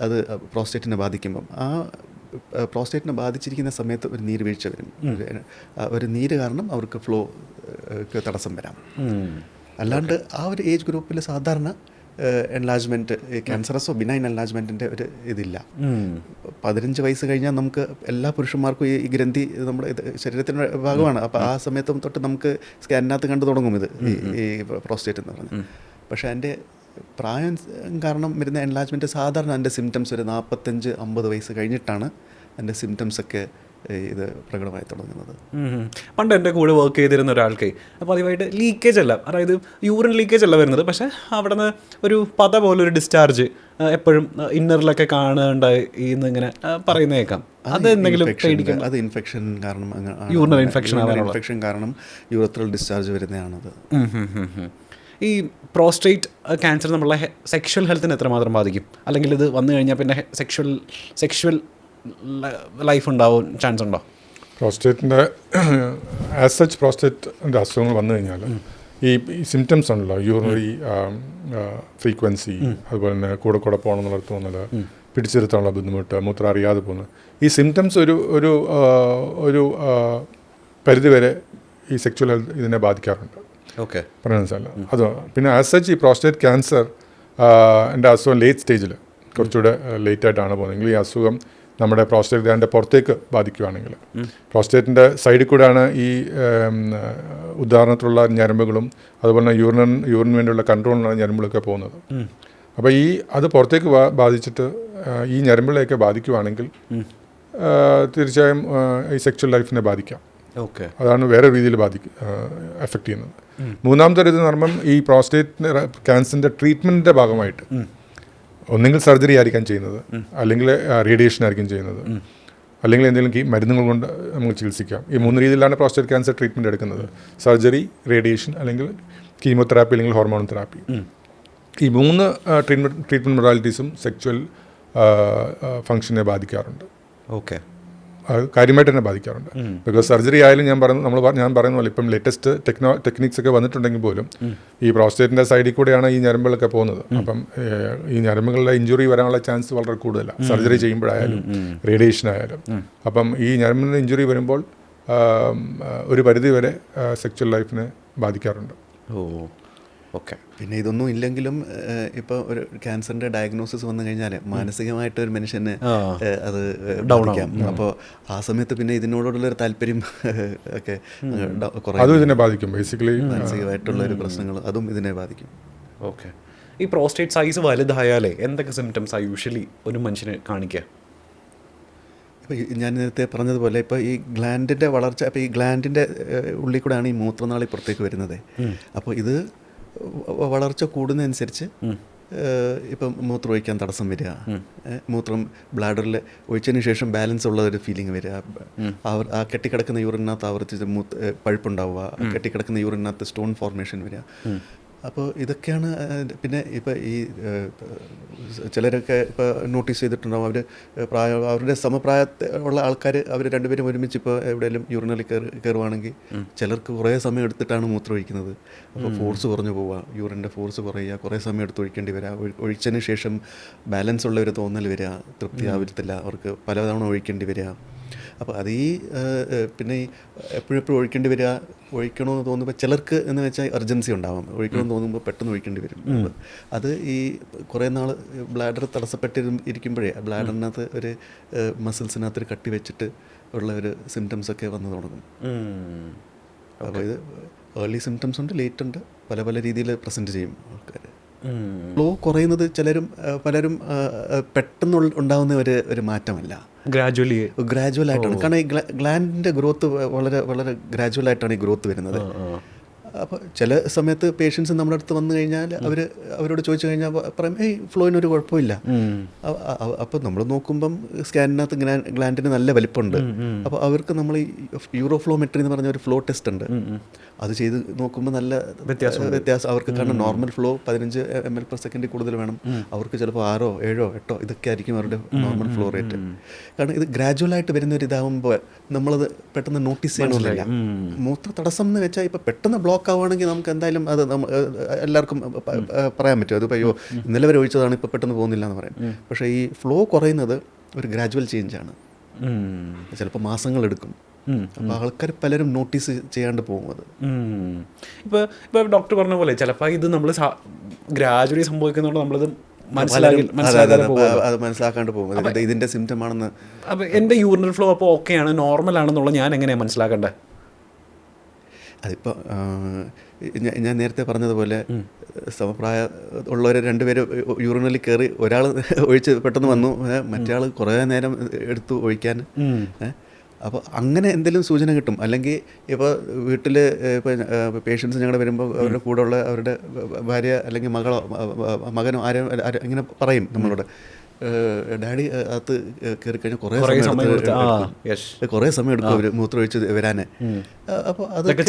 അത് പ്രോസ്റ്റേറ്റിനെ ബാധിക്കുമ്പം ആ പ്രോസ്റ്റേറ്റിനെ ബാധിച്ചിരിക്കുന്ന സമയത്ത് ഒരു നീര് വീഴ്ച വരും. ഒരു നീര് കാരണം അവർക്ക് ഫ്ലോ തടസ്സം വരാം. അല്ലാണ്ട് ആ ഒരു ഏജ് ഗ്രൂപ്പിൽ സാധാരണ എൻലാജ്മെൻറ്റ്, ക്യാൻസറസോ ബിനൈൻ എൻലാജ്മെൻറ്റിൻ്റെ ഒരു ഇതില്ല. 15 വയസ്സ് കഴിഞ്ഞാൽ നമുക്ക് എല്ലാ പുരുഷന്മാർക്കും ഈ ഗ്രന്ഥി നമ്മുടെ ശരീരത്തിൻ്റെ ഭാഗമാണ്. അപ്പോൾ ആ സമയത്തും തൊട്ട് നമുക്ക് സ്കാനിനകത്ത് കണ്ടു തുടങ്ങും ഇത് ഈ പ്രോസ്റ്റേറ്റ് എന്ന് പറഞ്ഞത്. പക്ഷേ എൻ്റെ പ്രായം കാരണം വരുന്ന എൻലാജ്മെൻറ്റ് സാധാരണ എൻ്റെ സിംറ്റംസ് ഒരു 45-50 വയസ്സ് കഴിഞ്ഞിട്ടാണ് എൻ്റെ സിംറ്റംസൊക്കെ ഇത് പ്രകടമായി തുടങ്ങുന്നത്. പണ്ട് എൻ്റെ കൂടെ വർക്ക് ചെയ്തിരുന്ന ഒരാൾക്ക് പതിവായിട്ട് ലീക്കേജ് അല്ല, അതായത് യൂറിൻ ലീക്കേജ് അല്ല വരുന്നത്, പക്ഷേ അവിടെ നിന്ന് ഒരു പത പോലൊരു ഡിസ്ചാർജ് എപ്പോഴും ഇന്നറിലൊക്കെ കാണുകയുണ്ടായി ഇങ്ങനെ പറയുന്ന കേൾക്കാം. അത് എന്തെങ്കിലും പേടിക്കും? അത് ഇൻഫെക്ഷൻ കാരണം, യൂറിനൽ ഇൻഫെക്ഷൻ ഇൻഫെക്ഷൻ കാരണം യൂറത്രൽ ഡിസ്ചാർജ് വരുന്നതാണത്. ഈ പ്രോസ്റ്റേറ്റ് ക്യാൻസർ നമ്മളെ സെക്ഷൽ ഹെൽത്തിന് എത്രമാത്രം ബാധിക്കും? അല്ലെങ്കിൽ ഇത് വന്നു കഴിഞ്ഞാൽ പിന്നെ സെക്ഷൽ ലൈഫ് ഉണ്ടാവും ചാൻസ് ഉണ്ടോ? പ്രോസ്റ്റേറ്റിൻ്റെ ആസ് സച്ച് പ്രോസ്റ്റേറ്റിൻ്റെ അസുഖങ്ങൾ വന്നു കഴിഞ്ഞാൽ ഈ സിംറ്റംസ് ഉണ്ടല്ലോ, യൂറിനറി ഫ്രീക്വൻസി, അതുപോലെ തന്നെ കൂടെ പോകണം എന്നുള്ള തോന്നൽ, പിടിച്ചെടുത്താനുള്ള ബുദ്ധിമുട്ട്, മൂത്രം അറിയാതെ പോകുന്നത്, ഈ സിംറ്റംസ് ഒരു പരിധിവരെ ഈ സെക്ച്വൽ ഹെൽത്ത് ഇതിനെ ബാധിക്കാറുണ്ട്. ഓക്കെ, പറയാൻ മനസ്സിലല്ല അത്. പിന്നെ ആസ് സച്ച് ഈ പ്രോസ്റ്റേറ്റ് ക്യാൻസർ എൻ്റെ അസുഖം ലേറ്റ് സ്റ്റേജിൽ കുറച്ചുകൂടെ ലേറ്റായിട്ടാണ് പോകുന്നതെങ്കിൽ ഈ അസുഖം നമ്മുടെ പ്രോസ്റ്റേറ്റ് ഗ്ലാൻഡിൻ്റെ പുറത്തേക്ക് ബാധിക്കുകയാണെങ്കിൽ, പ്രോസ്റ്റേറ്റിൻ്റെ സൈഡിൽ കൂടെയാണ് ഈ ഉദാഹരണത്തിലുള്ള ഞരമ്പുകളും അതുപോലെ തന്നെ യൂറിന് വേണ്ടിയുള്ള കൺട്രോളിനുള്ള ഞരമ്പുകളൊക്കെ പോകുന്നത്. അപ്പോൾ അത് പുറത്തേക്ക് ബാധിച്ചിട്ട് ഈ ഞരമ്പുകളെയൊക്കെ ബാധിക്കുകയാണെങ്കിൽ തീർച്ചയായും ഈ സെക്ച്വൽ ലൈഫിനെ ബാധിക്കാം. ഓക്കെ, അതാണ് വേറെ രീതിയിൽ എഫക്റ്റ് ചെയ്യുന്നത്. മൂന്നാമത്തെ ഒരു ഇത് എന്ന് പറയുമ്പം ഈ പ്രോസ്റ്റേറ്റ് ക്യാൻസറിൻ്റെ ട്രീറ്റ്മെൻറ്റിൻ്റെ ഭാഗമായിട്ട് ഒന്നെങ്കിൽ സർജറി ആയിരിക്കാം ചെയ്യുന്നത്, അല്ലെങ്കിൽ റേഡിയേഷൻ ആയിരിക്കും ചെയ്യുന്നത്, അല്ലെങ്കിൽ എന്തെങ്കിലും മരുന്നുകൾ കൊണ്ട് നമുക്ക് ചികിത്സിക്കാം. ഈ 3 രീതിയിലാണ് പ്രോസ്റ്റേറ്റ് ക്യാൻസർ ട്രീറ്റ്മെൻറ്റ് എടുക്കുന്നത്: സർജറി, റേഡിയേഷൻ, അല്ലെങ്കിൽ കീമോതെറാപ്പി, അല്ലെങ്കിൽ ഹോർമോൺ തെറാപ്പി. ഈ 3 ട്രീറ്റ്മെൻറ്റ് മൊഡാലിറ്റീസും സെക്ച്വൽ ഫങ്ഷനെ ബാധിക്കാറുണ്ട്. ഓക്കെ, കാര്യമായിട്ട് തന്നെ ബാധിക്കാറുണ്ട്. ബിക്കോസ് സർജറി ആയാലും ഞാൻ പറയുന്ന പോലെ ഇപ്പം ലേറ്റസ്റ്റ് ടെക്നിക്സ് ഒക്കെ വന്നിട്ടുണ്ടെങ്കിൽ പോലും ഈ പ്രോസ്റ്റേറ്റിൻ്റെ സൈഡിൽ കൂടെയാണ് ഈ ഞരമ്പുകളൊക്കെ പോകുന്നത്. അപ്പം ഈ ഞരമ്പുകളുടെ ഇഞ്ചുറി വരാനുള്ള ചാൻസ് വളരെ കൂടുതലാണ് സർജറി ചെയ്യുമ്പോഴായാലും റേഡിയേഷൻ ആയാലും. അപ്പം ഈ ഞരമ്പിൻ്റെ ഇഞ്ചുറി വരുമ്പോൾ ഒരു പരിധി വരെ സെക്ച്വൽ ലൈഫിനെ ബാധിക്കാറുണ്ട്. ഓക്കെ. പിന്നെ ഇതൊന്നും ഇല്ലെങ്കിലും ഇപ്പോൾ ഒരു ക്യാൻസറിൻ്റെ ഡയഗ്നോസിസ് വന്നു കഴിഞ്ഞാൽ മാനസികമായിട്ട് ഒരു മനുഷ്യന് അത് ബാധിക്കാം. അപ്പോൾ ആ സമയത്ത് പിന്നെ ഇതിനോടുള്ളൊരു താല്പര്യം ഒക്കെ അതും ഇതിനെ ബാധിക്കും. ബേസിക്കലി മാനസികമായിട്ടുള്ള ഒരു പ്രശ്നങ്ങൾ അതും ഇതിനെ ബാധിക്കും. ഓക്കെ. ഈ പ്രോസ്റ്റേറ്റ് സൈസ് വലുതായാലേ എന്തൊക്കെ സിംറ്റംസാണ് യൂഷ്വലി ഒരു മനുഷ്യന് കാണിക്കുക? ഇപ്പോൾ ഞാൻ നേരത്തെ പറഞ്ഞതുപോലെ ഇപ്പോൾ ഈ ഗ്ലാൻഡിൻ്റെ വളർച്ച, അപ്പോൾ ഈ ഗ്ലാൻഡിൻ്റെ ഉള്ളിൽ കൂടെയാണ് ഈ മൂത്രനാളി പുറത്തേക്ക് വരുന്നത്. അപ്പോൾ ഇത് വളർച്ച കൂടുന്നതനുസരിച്ച് ഇപ്പം മൂത്രം ഒഴിക്കാൻ തടസ്സം വരിക, മൂത്രം ബ്ലാഡറിൽ ഒഴിച്ചതിന് ശേഷം ബാലൻസ് ഉള്ള ഒരു ഫീലിംഗ് വരിക, ആ കെട്ടിക്കിടക്കുന്ന യൂറിനകത്ത് ആവർത്തിച്ച് പഴുപ്പുണ്ടാവുക, കെട്ടിക്കിടക്കുന്ന യൂറിനകത്ത് സ്റ്റോൺ ഫോർമേഷൻ വരിക. അപ്പോൾ ഇതൊക്കെയാണ്. പിന്നെ ഇപ്പോൾ ഈ ചിലരൊക്കെ ഇപ്പോൾ നോട്ടീസ് ചെയ്തിട്ടുണ്ടാവും, അവരുടെ സമപ്രായമുള്ള ആൾക്കാർ അവർ രണ്ടുപേരും ഒരുമിച്ച് ഇപ്പോൾ എവിടെയെങ്കിലും യൂറിനലിൽ കയറുവാണെങ്കിൽ ചിലർക്ക് കുറേ സമയം എടുത്തിട്ടാണ് മൂത്രം ഒഴിക്കുന്നത്. അപ്പോൾ ഫോഴ്സ് കുറഞ്ഞു പോവുക, യൂറിൻ്റെ ഫോഴ്സ് കുറയുക, കുറേ സമയം എടുത്ത് ഒഴിക്കേണ്ടി വരിക, ഒഴിച്ചതിന് ശേഷം ബാലൻസ് ഉള്ള ഒരു തോന്നൽ വരിക, തൃപ്തി ആവത്തില്ല, അവർക്ക് പലതവണ ഒഴിക്കേണ്ടി വരിക. അപ്പോൾ അത് പിന്നെ ഈ എപ്പോഴെപ്പോഴും ഒഴിക്കേണ്ടി വരിക, ഒഴിക്കണമെന്ന് തോന്നുമ്പോൾ ചിലർക്ക് എന്ന് വെച്ചാൽ അർജൻസി ഉണ്ടാവാം, ഒഴിക്കണമെന്ന് തോന്നുമ്പോൾ പെട്ടെന്ന് ഒഴിക്കേണ്ടി വരും. അത് ഈ കുറേ നാൾ ബ്ലാഡർ തടസ്സപ്പെട്ടിരിക്കുമ്പോഴേ ബ്ലാഡറിനകത്ത് ഒരു മസിൽസിനകത്തൊരു കട്ടി വെച്ചിട്ട് ഉള്ള ഒരു സിംറ്റംസൊക്കെ വന്നു തുടങ്ങും. അപ്പോൾ ഇത് ഏർലി സിംറ്റംസ് ഉണ്ട്, ലേറ്റ് ഉണ്ട്, പല രീതിയിൽ പ്രസൻറ്റ് ചെയ്യും ആൾക്കാർ. ഫ്ലോ കുറയുന്നത് പലരും പെട്ടെന്ന് ഉണ്ടാകുന്ന ഒരു മാറ്റമല്ല, ഗ്രാജുവലായിട്ടാണ്. കാരണം ഈ ഗ്ലാൻഡിൻ്റെ ഗ്രോത്ത് വളരെ ഗ്രാജുവലായിട്ടാണ് ഈ ഗ്രോത്ത് വരുന്നത്. അപ്പോൾ ചില സമയത്ത് പേഷ്യൻസ് നമ്മുടെ അടുത്ത് വന്നു കഴിഞ്ഞാൽ അവരോട് ചോദിച്ചു കഴിഞ്ഞാൽ പറയും, ഫ്ലോയിനൊരു കുഴപ്പമില്ല. അപ്പോൾ നമ്മൾ നോക്കുമ്പം സ്കാനിനകത്ത് ഗ്ലാൻഡിന് നല്ല വലിപ്പമുണ്ട്. അപ്പോൾ അവർക്ക് നമ്മൾ ഈ യൂറോഫ്ലോമെട്രി എന്ന് പറഞ്ഞ ഒരു ഫ്ലോ ടെസ്റ്റ് ഉണ്ട്, അത് ചെയ്ത് നോക്കുമ്പോൾ നല്ല വ്യത്യാസം അവർക്ക്. കാരണം നോർമൽ ഫ്ലോ 15 ml/s കൂടുതൽ വേണം, അവർക്ക് ചിലപ്പോൾ 6, 7, 8 ഇതൊക്കെ ആയിരിക്കും അവരുടെ നോർമൽ ഫ്ലോ റേറ്റ്. കാരണം ഇത് ഗ്രാജുവലായിട്ട് വരുന്ന ഒരു ഇതാകുമ്പോൾ നമ്മളത് പെട്ടെന്ന് നോട്ടീസ് ചെയ്യണമെന്നില്ല. മൂത്ര തടസ്സം എന്ന് വെച്ചാൽ ഇപ്പോൾ പെട്ടെന്ന് ബ്ലോക്ക് ആവുകയാണെങ്കിൽ നമുക്ക് എന്തായാലും അത് എല്ലാവർക്കും പറയാൻ പറ്റും, അത് അയ്യോ ഇന്നലെ വരെ ഒഴിച്ചതാണ് ഇപ്പോൾ പെട്ടെന്ന് പോകുന്നില്ല എന്ന് പറയും. പക്ഷേ ഈ ഫ്ലോ കുറയുന്നത് ഒരു ഗ്രാജുവൽ ചേഞ്ചാണ്. ചിലപ്പോൾ മാസങ്ങളെടുക്കും. അപ്പോൾ ആൾക്കാർ പലരും നോട്ടീസ് ചെയ്യാണ്ട് പോകും അത്. ഇപ്പോൾ ഡോക്ടർ പറഞ്ഞ പോലെ ചിലപ്പോൾ ഇത് നമ്മൾ ഗ്രാജുവലി സംഭവിക്കുന്നതുകൊണ്ട് നമ്മളത് മനസ്സിലാക്കാതെ പോകും. അത് മനസ്സിലാക്കാണ്ട് പോകും ഇതിൻ്റെ സിംറ്റം ആണെന്ന്. അപ്പോൾ എൻ്റെ യൂറിനൽ ഫ്ലോ അപ്പോൾ ഓക്കെയാണ്, നോർമൽ ആണെന്നുള്ള ഞാൻ എങ്ങനെയാണ് മനസ്സിലാക്കേണ്ടത്? അതിപ്പോൾ ഞാൻ നേരത്തെ പറഞ്ഞതുപോലെ സമപ്രായ ഉള്ളവർ രണ്ടുപേര് യൂറിനലിൽ കയറി, ഒരാൾ ഒഴിച്ച് പെട്ടെന്ന് വന്നു, മറ്റേ ആൾ കുറേ നേരം എടുത്തു ഒഴിക്കാൻ. അപ്പോൾ അങ്ങനെ എന്തെങ്കിലും സൂചന കിട്ടും. അല്ലെങ്കിൽ ഇപ്പോൾ വീട്ടിൽ ഇപ്പോൾ പേഷ്യൻസ് ഞങ്ങളുടെ വരുമ്പോൾ അവരുടെ കൂടെയുള്ള അവരുടെ ഭാര്യ അല്ലെങ്കിൽ മകളോ മകനോ ആരും ഇങ്ങനെ പറയും നമ്മളോട്, ഡാഡി അകത്ത് കയറി കഴിഞ്ഞാൽ കുറേ സമയം എടുക്കും അവർ മൂത്രം ഒഴിച്ച് വരാൻ. അപ്പോൾ അതൊക്കെ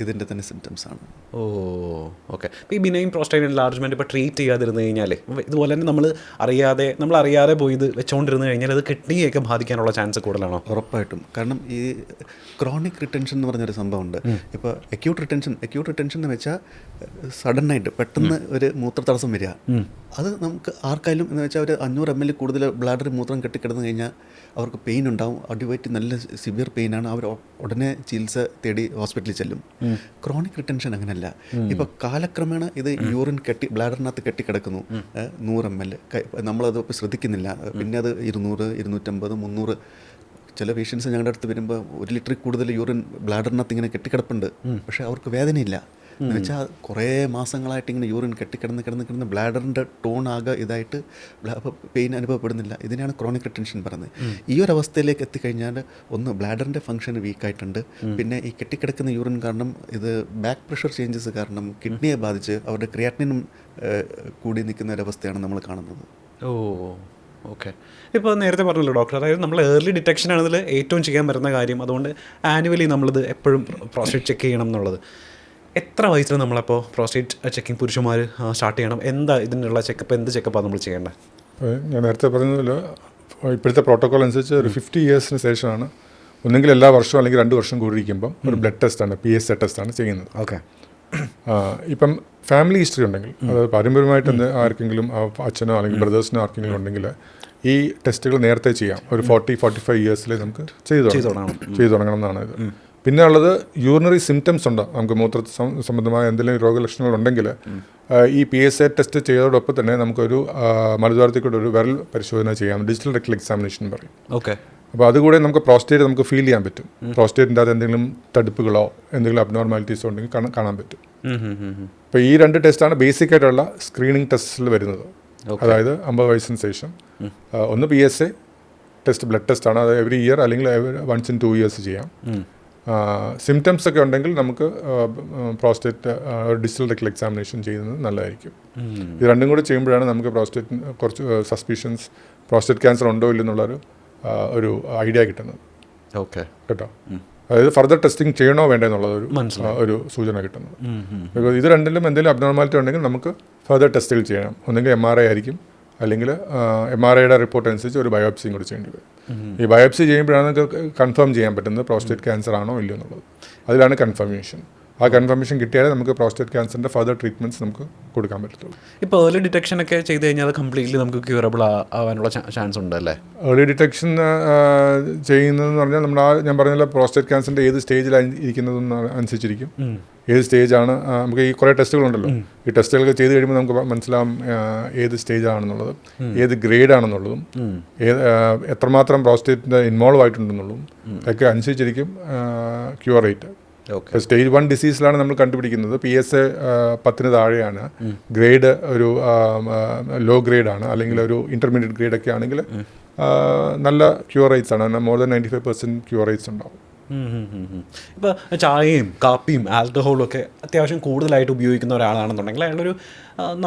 ഇതിൻ്റെ തന്നെ സിംറ്റംസ് ആണ്. ഓ ഓക്കെ. ഈ ബിനൈൻ പ്രോസ്റ്റേറ്റ് എൻലാർജ്മെൻറ്റ് ഇപ്പോൾ ട്രീറ്റ് ചെയ്യാതിരുന്നു കഴിഞ്ഞാൽ ഇതുപോലെ തന്നെ നമ്മൾ അറിയാതെ പോയി ഇത് വെച്ചുകൊണ്ടിരുന്നു കഴിഞ്ഞാൽ അത് കിഡ്നിയൊക്കെ ബാധിക്കാനുള്ള ചാൻസ് കൂടുതലാണോ? ഉറപ്പായിട്ടും. കാരണം ഈ ക്രോണിക് റിട്ടൻഷൻ എന്ന് പറഞ്ഞൊരു സംഭവമുണ്ട്. ഇപ്പോൾ അക്യൂട്ട് റിട്ടൻഷൻ എന്ന് വെച്ചാൽ സഡനായിട്ട് പെട്ടെന്ന് ഒരു മൂത്രതടസ്സം വരിക. അത് നമുക്ക് ആർക്കായാലും എന്ന് വെച്ചാൽ ഒരു 500 ml കൂടുതൽ ബ്ലാഡർ മൂത്രം കെട്ടിക്കിടന്നു കഴിഞ്ഞാൽ അവർക്ക് പെയിൻ ഉണ്ടാവും, അടിവയറ്റ് നല്ല സിവിയർ പെയിനാണ്, അവർ ഉടനെ ചികിത്സ തേടി ഹോസ്പിറ്റലിൽ ചെല്ലും. ക്രോണിക് റിട്ടൻഷൻ അങ്ങനെയല്ല. ഇപ്പോൾ കാലക്രമേണ ഇത് യൂറിൻ ബ്ലാഡറിനകത്ത് കെട്ടിക്കിടക്കുന്നു 100 ml, നമ്മളത് ശ്രദ്ധിക്കുന്നില്ല. പിന്നെ അത് 200, 250, 300. ചില പേഷ്യൻസ് ഞങ്ങളുടെ അടുത്ത് വരുമ്പോൾ 1 ലിറ്ററിൽ കൂടുതൽ യൂറിൻ ബ്ലാഡറിനകത്ത് ഇങ്ങനെ കെട്ടിക്കിടപ്പുണ്ട്, പക്ഷേ അവർക്ക് വേദനയില്ല. എന്ന് വെച്ചാൽ കുറേ മാസങ്ങളായിട്ട് ഇങ്ങനെ യൂറിൻ കിടന്ന് ബ്ലാഡറിൻ്റെ ടോൺ ആകെ ഇതായിട്ട് പെയിൻ അനുഭവപ്പെടുന്നില്ല. ഇതിനെയാണ് ക്രോണിക് റിട്ടൻഷൻ പറയുന്നത്. ഈ ഒരു അവസ്ഥയിലേക്ക് എത്തിക്കഴിഞ്ഞാൽ ഒന്ന് ബ്ലാഡറിൻ്റെ ഫംഗ്ഷൻ വീക്കായിട്ടുണ്ട്, പിന്നെ ഈ കെട്ടിക്കിടക്കുന്ന യൂറിൻ കാരണം ഇത് ബാക്ക് പ്രഷർ ചേഞ്ചസ് കാരണം കിഡ്നിയെ ബാധിച്ച് അവരുടെ ക്രിയാറ്റിനും കൂടി നിൽക്കുന്ന ഒരവസ്ഥയാണ് നമ്മൾ കാണുന്നത്. ഓ ഓക്കെ. ഇപ്പോൾ നേരത്തെ പറഞ്ഞല്ലോ ഡോക്ടർ, അതായത് നമ്മൾ ഏർലി ഡിറ്റക്ഷനാണ് ഇതിൽ ഏറ്റവും ചെയ്യാൻ പറ്റുന്ന കാര്യം. അതുകൊണ്ട് ആനുവലി നമ്മളിത് എപ്പോഴും പ്രോസ്റ്റേറ്റ് ചെക്ക് ചെയ്യണം എന്നുള്ളത്. എത്ര വയസ്സിൽ നമ്മളപ്പോൾ പ്രോസ്റ്റേറ്റ് ചെക്കിങ് പുരുഷന്മാർ സ്റ്റാർട്ട് ചെയ്യണം? എന്താ ഇതിനുള്ള ചെക്കപ്പ്, എന്ത് ചെക്കപ്പാണ് നമ്മൾ ചെയ്യേണ്ടത്? ഞാൻ നേരത്തെ പറഞ്ഞല്ലോ, ഇപ്പോഴത്തെ പ്രോട്ടോക്കോൾ അനുസരിച്ച് ഒരു 50 yearsന് ശേഷമാണ് ഒന്നെങ്കിൽ എല്ലാ വർഷവും അല്ലെങ്കിൽ 2 വർഷം കൂടിയിരിക്കുമ്പം ഒരു ബ്ലഡ് ടെസ്റ്റാണ്, PSA ടെസ്റ്റാണ് ചെയ്യുന്നത്. ഓക്കെ. ഇപ്പം ഫാമിലി ഹിസ്റ്ററി ഉണ്ടെങ്കിൽ, അതായത് പാരമ്പര്യമായിട്ട് ആർക്കെങ്കിലും അച്ഛനോ അല്ലെങ്കിൽ ബ്രദേഴ്സിനോ ആർക്കെങ്കിലും ഉണ്ടെങ്കിൽ ഈ ടെസ്റ്റുകൾ നേരത്തെ ചെയ്യാം. ഒരു 40-45 yearsൽ നമുക്ക് ചെയ്തു തുടങ്ങണം എന്നാണ് ഇത്. പിന്നെ ഉള്ളത് യൂറിനറി സിംറ്റംസ് ഉണ്ട്. നമുക്ക് മൂത്ര സംബന്ധമായ എന്തെങ്കിലും രോഗലക്ഷണങ്ങൾ ഉണ്ടെങ്കിൽ ഈ PSA ടെസ്റ്റ് ചെയ്തതോടൊപ്പം തന്നെ നമുക്കൊരു മലദ്വാരത്തിൽ ഒരു വിരൽ പരിശോധന ചെയ്യാം, ഡിജിറ്റൽ റെക്ടൽ എക്സാമിനേഷൻ പറയും. ഓക്കെ. അപ്പോൾ അതുകൂടെ നമുക്ക് പ്രോസ്റ്റേറ്റ് നമുക്ക് ഫീൽ ചെയ്യാൻ പറ്റും. പ്രോസ്റ്റേറ്റിൻ്റെ അത് എന്തെങ്കിലും തടുപ്പുകളോ എന്തെങ്കിലും അബ്നോർമാലിറ്റീസോ ഉണ്ടെങ്കിൽ കാണാൻ പറ്റും. അപ്പോൾ ഈ 2 ടെസ്റ്റാണ് ബേസിക് ആയിട്ടുള്ള സ്ക്രീനിങ് ടെസ്റ്റിൽ വരുന്നത്. അതായത് 50 വയസ്സിന് ശേഷം ഒന്ന് PSA ടെസ്റ്റ്, ബ്ലഡ് ടെസ്റ്റാണ്, അത് എവറി ഇയർ അല്ലെങ്കിൽ once in 2 years ചെയ്യാം. സിംറ്റംസ് ഒക്കെ ഉണ്ടെങ്കിൽ നമുക്ക് പ്രോസ്റ്റേറ്റ് ഡിജിറ്റൽ റെക്ടൽ എക്സാമിനേഷൻ ചെയ്യുന്നത് നല്ലതായിരിക്കും. ഇത് രണ്ടും കൂടി ചെയ്യുമ്പോഴാണ് നമുക്ക് പ്രോസ്റ്റേറ്റ് കുറച്ച് സസ്പീഷൻസ് പ്രോസ്റ്റേറ്റ് ക്യാൻസർ ഉണ്ടോ ഇല്ലെന്നുള്ളൊരു ഒരു ഐഡിയ കിട്ടുന്നത്. ഓക്കെ കേട്ടോ. അതായത് ഫർദർ ടെസ്റ്റിംഗ് ചെയ്യണോ വേണ്ടേ എന്നുള്ളത് ഒരു സൂചന കിട്ടുന്നത്. ബിക്കോസ് ഇത് രണ്ടിലും എന്തെങ്കിലും അബ്നോർമാലിറ്റി ഉണ്ടെങ്കിൽ നമുക്ക് ഫർദർ ടെസ്റ്റുകൾ ചെയ്യണം. ഒന്നെങ്കിൽ MRI ആയിരിക്കും, അല്ലെങ്കിൽ MRIയുടെ റിപ്പോർട്ട് അനുസരിച്ച് ഒരു ബയോപ്സിയും കൂടി ചെയ്യേണ്ടി വരും. ഈ ബയോപ്സി ചെയ്യുമ്പോഴാണ് നമുക്ക് കൺഫേം ചെയ്യാൻ പറ്റുന്നത് പ്രോസ്റ്റേറ്റ് ക്യാൻസർ ആണോ ഇല്ലയോ എന്നുള്ളത്. അതിലാണ് കൺഫർമേഷൻ. ആ കൺഫർമേഷൻ കിട്ടിയാലേ നമുക്ക് പ്രോസ്റ്റേറ്റ് ക്യാൻസറിൻ്റെ ഫർദർ ട്രീറ്റ്മെൻറ്റ്സ് നമുക്ക് കൊടുക്കാൻ പറ്റത്തുള്ളൂ. ഇപ്പോൾ ഏർലി ഡിറ്റക്ഷൻ ഒക്കെ ചെയ്ത് കഴിഞ്ഞാൽ അത് കംപ്ലീറ്റ്ലി നമുക്ക് ക്യൂറബിൾ ആവാനുള്ള ചാൻസ് ഉണ്ട് അല്ലേ? ഏർലി ഡിറ്റക്ഷൻ ചെയ്യുന്നതെന്ന് പറഞ്ഞാൽ നമ്മൾ ഞാൻ പറഞ്ഞല്ലോ, പ്രോസ്റ്റേറ്റ് ക്യാൻസറിൻ്റെ ഏത് സ്റ്റേജിലാണ് ഇരിക്കുന്നതെന്ന് അനുസരിച്ചിരിക്കും. ഏത് സ്റ്റേജാണ്, നമുക്ക് ഈ കുറേ ടെസ്റ്റുകളുണ്ടല്ലോ, ഈ ടെസ്റ്റുകളൊക്കെ ചെയ്ത് കഴിയുമ്പോൾ നമുക്ക് മനസ്സിലാവും ഏത് സ്റ്റേജാണെന്നുള്ളത്, ഏത് ഗ്രേഡാണെന്നുള്ളതും, എത്രമാത്രം പ്രോസ്റ്റേറ്റിൻ്റെ ഇൻവോൾവ് ആയിട്ടുണ്ടെന്നുള്ളതും ഒക്കെ അനുസരിച്ചിരിക്കും ക്യൂർ റേറ്റ്. സ്റ്റേജ് 1 ഡിസീസിലാണ് നമ്മൾ കണ്ടുപിടിക്കുന്നത്. PSA 10 താഴെയാണ്, ഗ്രേഡ് ഒരു ലോ ഗ്രേഡാണ്, അല്ലെങ്കിൽ ഒരു ഇൻ്റർമീഡിയറ്റ് ഗ്രേഡൊക്കെ ആണെങ്കിൽ നല്ല ക്യൂർ റേറ്റ്സ് ആണ്. മോർ ദാൻ 95% ക്യൂർ റേറ്റ്സ് ഉണ്ടാവും. ഇപ്പോൾ ചായയും കാപ്പിയും ആൽക്കഹോളും ഒക്കെ അത്യാവശ്യം കൂടുതലായിട്ട് ഉപയോഗിക്കുന്ന ഒരാളാണെന്നുണ്ടെങ്കിൽ അയാളൊരു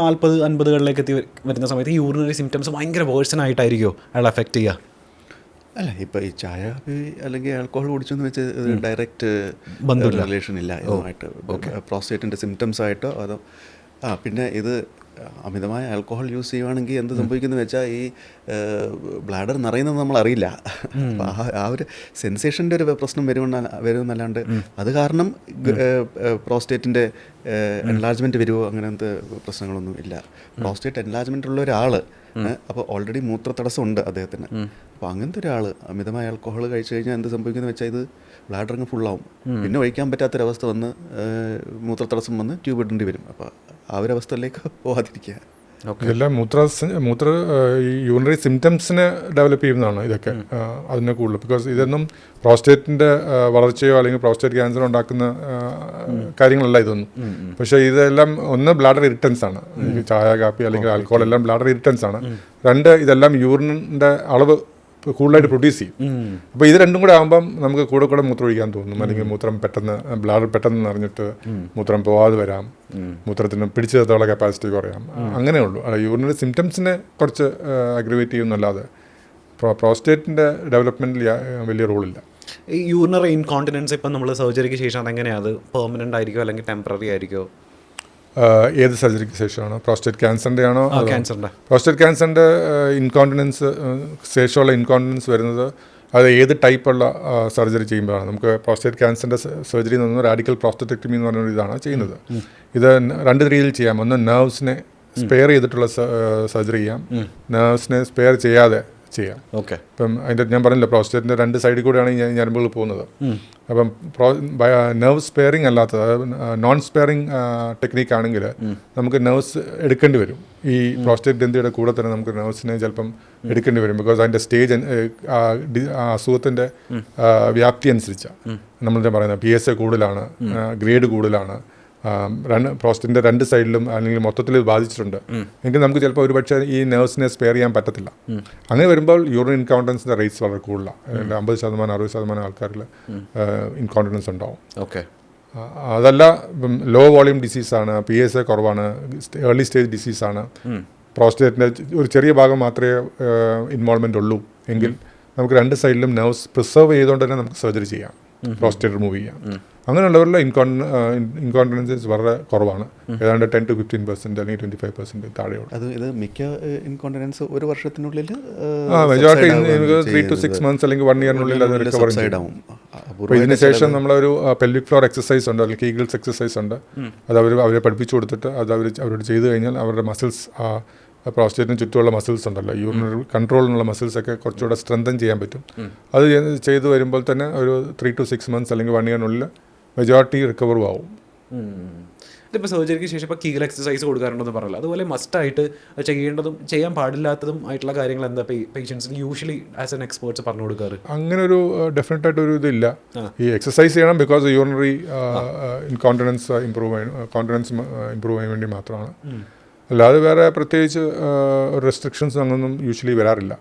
40-50കളിലേക്ക് എത്തി വരുന്ന സമയത്ത് ഈ യൂറിനറി സിംറ്റംസ് ഭയങ്കര വേഴ്സനായിട്ടായിരിക്കുമോ അയാൾ എഫക്റ്റ് ചെയ്യുക? അല്ല, ഇപ്പോൾ ഈ ചായ അല്ലെങ്കിൽ ആൽക്കഹോൾ കുടിച്ചെന്ന് വെച്ച് ഡയറക്റ്റ് റിലേഷൻ ഇല്ല ഇതുമായിട്ട്. പ്രോസ്റ്റേറ്റിൻ്റെ സിംറ്റംസ് ആയിട്ടോ അതോ പിന്നെ ഇത് അമിതമായ ആൽക്കഹോൾ യൂസ് ചെയ്യുവാണെങ്കിൽ എന്ത് സംഭവിക്കുന്നത് വെച്ചാൽ ഈ ബ്ലാഡർ നിറയുന്നത് നമ്മൾ അറിയില്ല. അപ്പോൾ ആ ഒരു സെൻസേഷൻ്റെ ഒരു പ്രശ്നം വരുമെന്നല്ലാണ്ട് അത് കാരണം പ്രോസ്റ്റേറ്റിൻ്റെ എൻലാർജ്മെൻറ്റ് വരുമോ അങ്ങനത്തെ പ്രശ്നങ്ങളൊന്നും ഇല്ല. പ്രോസ്റ്റേറ്റ് എൻലാർജ്മെൻ്റ് ഉള്ള ഒരാൾ അപ്പോൾ ഓൾറെഡി മൂത്രത്തടസ്സം ഉണ്ട് അദ്ദേഹത്തിന്. അപ്പോൾ അങ്ങനത്തെ ഒരാൾ അമിതമായ ആൽക്കഹോൾ കഴിച്ചു കഴിഞ്ഞാൽ എന്ത് സംഭവിക്കുന്നത് വെച്ചാൽ ഇത് ബ്ലാഡർ അങ്ങ് ഫുള്ളാവും, പിന്നെ ഒഴിക്കാൻ പറ്റാത്തൊരവസ്ഥ വന്ന് മൂത്രത്തടസ്സം വന്ന് ട്യൂബ് ഇടേണ്ടി വരും. അപ്പോൾ ആ ഒരു അവസ്ഥയിലേക്ക് പോകാതിരിക്കുക. ഇതെല്ലാം ഈ യൂറിനറി സിംറ്റംസിനെ ഡെവലപ്പ് ചെയ്യുന്നതാണ് ഇതൊക്കെ അതിനെ കൂടുതൽ. ബിക്കോസ് ഇതൊന്നും പ്രോസ്റ്റേറ്റിൻ്റെ വളർച്ചയോ അല്ലെങ്കിൽ പ്രോസ്റ്റേറ്റ് ക്യാൻസർ ഉണ്ടാക്കുന്ന കാര്യങ്ങളല്ല ഇതൊന്നും. പക്ഷേ ഇതെല്ലാം ഒന്ന് ബ്ലാഡർ ഇറിറ്റൻസ് ആണ്, ചായ കാപ്പി അല്ലെങ്കിൽ ആൽക്കഹോൾ എല്ലാം ബ്ലാഡർ ഇറിറ്റൻസ് ആണ്. രണ്ട്, ഇതെല്ലാം യൂറിനിൻ്റെ അളവ് കൂടുതലായിട്ട് പ്രൊഡ്യൂസ് ചെയ്യും. അപ്പോൾ ഇത് രണ്ടും കൂടെ ആകുമ്പം നമുക്ക് കൂടെ മൂത്രം ഒഴിക്കാൻ തോന്നും, അല്ലെങ്കിൽ മൂത്രം ബ്ലാഡർ പെട്ടെന്ന് നിറഞ്ഞിട്ട് മൂത്രം പോവാതെ വരാം, മൂത്രത്തിന് പിടിച്ചു നിർത്താനുള്ള കപ്പാസിറ്റി കുറയാം, അങ്ങനെയേ ഉള്ളൂ. അല്ല, യൂറിനറി സിംറ്റംസിനെ കുറച്ച് അഗ്രിവേറ്റ് ചെയ്യുന്നല്ലാതെ പ്രോസ്റ്റേറ്റിൻ്റെ ഡെവലപ്മെൻറ്റിൽ വലിയ റോളില്ല. ഈ യൂറിനറി ഇൻകോണ്ടിനൻസ് ഇപ്പം നമ്മൾ സർജറിക്ക് ശേഷം അതെങ്ങനെയാണ്, അത് പെർമനൻ്റ് ആയിരിക്കുമോ അല്ലെങ്കിൽ ടെമ്പററി ആയിരിക്കുമോ? ഏത് സർജറിക്ക് ശേഷമാണോ? പ്രോസ്റ്റേറ്റ് ക്യാൻസറിൻ്റെ ആണോ? ക്യാൻസറിൻ്റെ. പ്രോസ്റ്റേറ്റ് ക്യാൻസറിൻ്റെ ഇൻകോണ്ടിനൻസ് ശേഷമുള്ള ഇൻകോണ്ടിനൻസ് വരുന്നത് അത് ഏത് ടൈപ്പുള്ള സർജറി ചെയ്യുമ്പോഴാണ്. നമുക്ക് പ്രോസ്റ്റേറ്റ് ക്യാൻസറിൻ്റെ സർജറി എന്ന് പറഞ്ഞാൽ റാഡിക്കൽ പ്രോസ്റ്ററ്റക്ടമി എന്ന് പറഞ്ഞൊരു ഇതാണ് ചെയ്യുന്നത്. ഇത് രണ്ട് രീതിയിൽ ചെയ്യാം. ഒന്ന് നെർവ്സിനെ സ്പെയർ ചെയ്തിട്ടുള്ള സർജറി ചെയ്യാം, നെർവ്സിനെ സ്പെയർ ചെയ്യാതെ ചെയ്യാം. ഓക്കെ. ഇപ്പം അതിൻ്റെ ഞാൻ പറഞ്ഞില്ല, പ്രോസ്റ്റേറ്റിൻ്റെ രണ്ട് സൈഡിൽ കൂടെയാണ് ഈ ഞരമ്പുകൾ പോകുന്നത്. അപ്പം നെർവ് സ്പെയറിങ് അല്ലാത്തത്, നോൺ സ്പെയറിങ് ടെക്നീക്ക് ആണെങ്കിൽ നമുക്ക് നെർവ്സ് എടുക്കേണ്ടി വരും. ഈ പ്രോസ്റ്റേറ്റ് ഗ്രന്ഥിയുടെ കൂടെ തന്നെ നമുക്ക് നെർവ്സിനെ ചിലപ്പം എടുക്കേണ്ടി വരും. ബിക്കോസ് അതിൻ്റെ സ്റ്റേജ് അസുഖത്തിൻ്റെ വ്യാപ്തി അനുസരിച്ചാണ് നമ്മൾ പറയുന്നത്. PSA കൂടുതലാണ്, ഗ്രേഡ് കൂടുതലാണ്, പ്രോസ്റ്റേറ്റിൻ്റെ രണ്ട് സൈഡിലും അല്ലെങ്കിൽ മൊത്തത്തിൽ ബാധിച്ചിട്ടുണ്ട് എങ്കിൽ നമുക്ക് ചിലപ്പോൾ ഒരുപക്ഷെ ഈ നെർവ്സിനെ സ്പെയർ ചെയ്യാൻ പറ്റത്തില്ല. അങ്ങനെ വരുമ്പോൾ യൂറിൻ ഇൻകോണ്ടിനൻസിൻ്റെ റേറ്റ്സ് വളരെ കൂടുതലാണ്. 50%, 60% ആൾക്കാരിൽ ഇൻകോണ്ടിനൻസ് ഉണ്ടാവും. ഓക്കെ. അതല്ല, ലോ വോളിയം ഡിസീസാണ്, PSA കുറവാണ്, ഏർലി സ്റ്റേജ് ഡിസീസാണ്, പ്രോസ്റ്റേറ്റിൻ്റെ ഒരു ചെറിയ ഭാഗം മാത്രമേ ഇൻവോൾവ്മെൻ്റ് ഉള്ളൂ എങ്കിൽ നമുക്ക് രണ്ട് സൈഡിലും നെർവ്സ് പ്രിസർവ് ചെയ്തുകൊണ്ട് തന്നെ നമുക്ക് സർജറി ചെയ്യാം, പ്രോസ്റ്റേറ്റ് റിമൂവ് ചെയ്യാം. അങ്ങനെയുള്ളവരിലെ ഇൻകോണ്ടിനൻസ് വളരെ കുറവാണ്. ഏതാണ്ട് 10 to 15% അല്ലെങ്കിൽ 25% താഴെയുള്ളൂ. ഇത് മിക്ക ഇൻകോണ്ടിനൻസ് ഒരു വർഷത്തിനുള്ളിൽ മെജോറിറ്റി 3 to 6 months അല്ലെങ്കിൽ 1 yearനുള്ളിൽ അത് റിക്കവർ ചെയ്യും. അപ്പോൾ ഇതിന് ശേഷം നമ്മളൊരു പെൽവിക് ഫ്ലോർ എക്സസൈസ് ഉണ്ട്, അല്ലെങ്കിൽ കീഗിൾസ് എക്സസൈസ് ഉണ്ട്. അത് അവരെ പഠിപ്പിച്ചു കൊടുത്തിട്ട് അത് അവരോട് ചെയ്തു കഴിഞ്ഞാൽ അവരുടെ മസിൽസ്, പ്രോസ്റ്റേറ്റിന് ചുറ്റുമുള്ള മസിൽസ് ഉണ്ടല്ലോ, യൂറിനറി കൺട്രോളിനുള്ള മസിൽസൊക്കെ കുറച്ചുകൂടെ സ്ട്രെങ്തൻ ചെയ്യാൻ പറ്റും. അത് ചെയ്തു വരുമ്പോൾ തന്നെ ഒരു 3 to 6 months അല്ലെങ്കിൽ 1 yearനുള്ളിൽ മെജോറിറ്റി റിക്കവറും ആവും. ഇതിപ്പോൾ സർജറിക്ക് ശേഷം ഇപ്പോൾ കീഗൽ എക്സസൈസ് കൊടുക്കാറുണ്ടെന്ന് പറഞ്ഞല്ലോ, അതുപോലെ മസ്റ്റായിട്ട് ചെയ്യേണ്ടതും ചെയ്യാൻ പാടില്ലാത്തതും ആയിട്ടുള്ള കാര്യങ്ങൾ എന്താ പേഷ്യൻസിന് യൂഷ്വലി ആസ് എൻ എക്സ്പേർട്സ് പറഞ്ഞു കൊടുക്കാറ്? അങ്ങനെ ഒരു ഡെഫിനറ്റ് ആയിട്ട് ഒരു ഇതില്ല. ഈ എക്സസൈസ് ചെയ്യണം ബിക്കോസ് യൂറിനറി കോണ്ടിനൻസ് ഇമ്പ്രൂവ് ചെയ്യാൻ വേണ്ടി മാത്രമാണ്. അല്ലാതെ വേറെ പ്രത്യേകിച്ച് റെസ്ട്രിക്ഷൻസ് അങ്ങനൊന്നും യൂഷ്വലി വരാറില്ല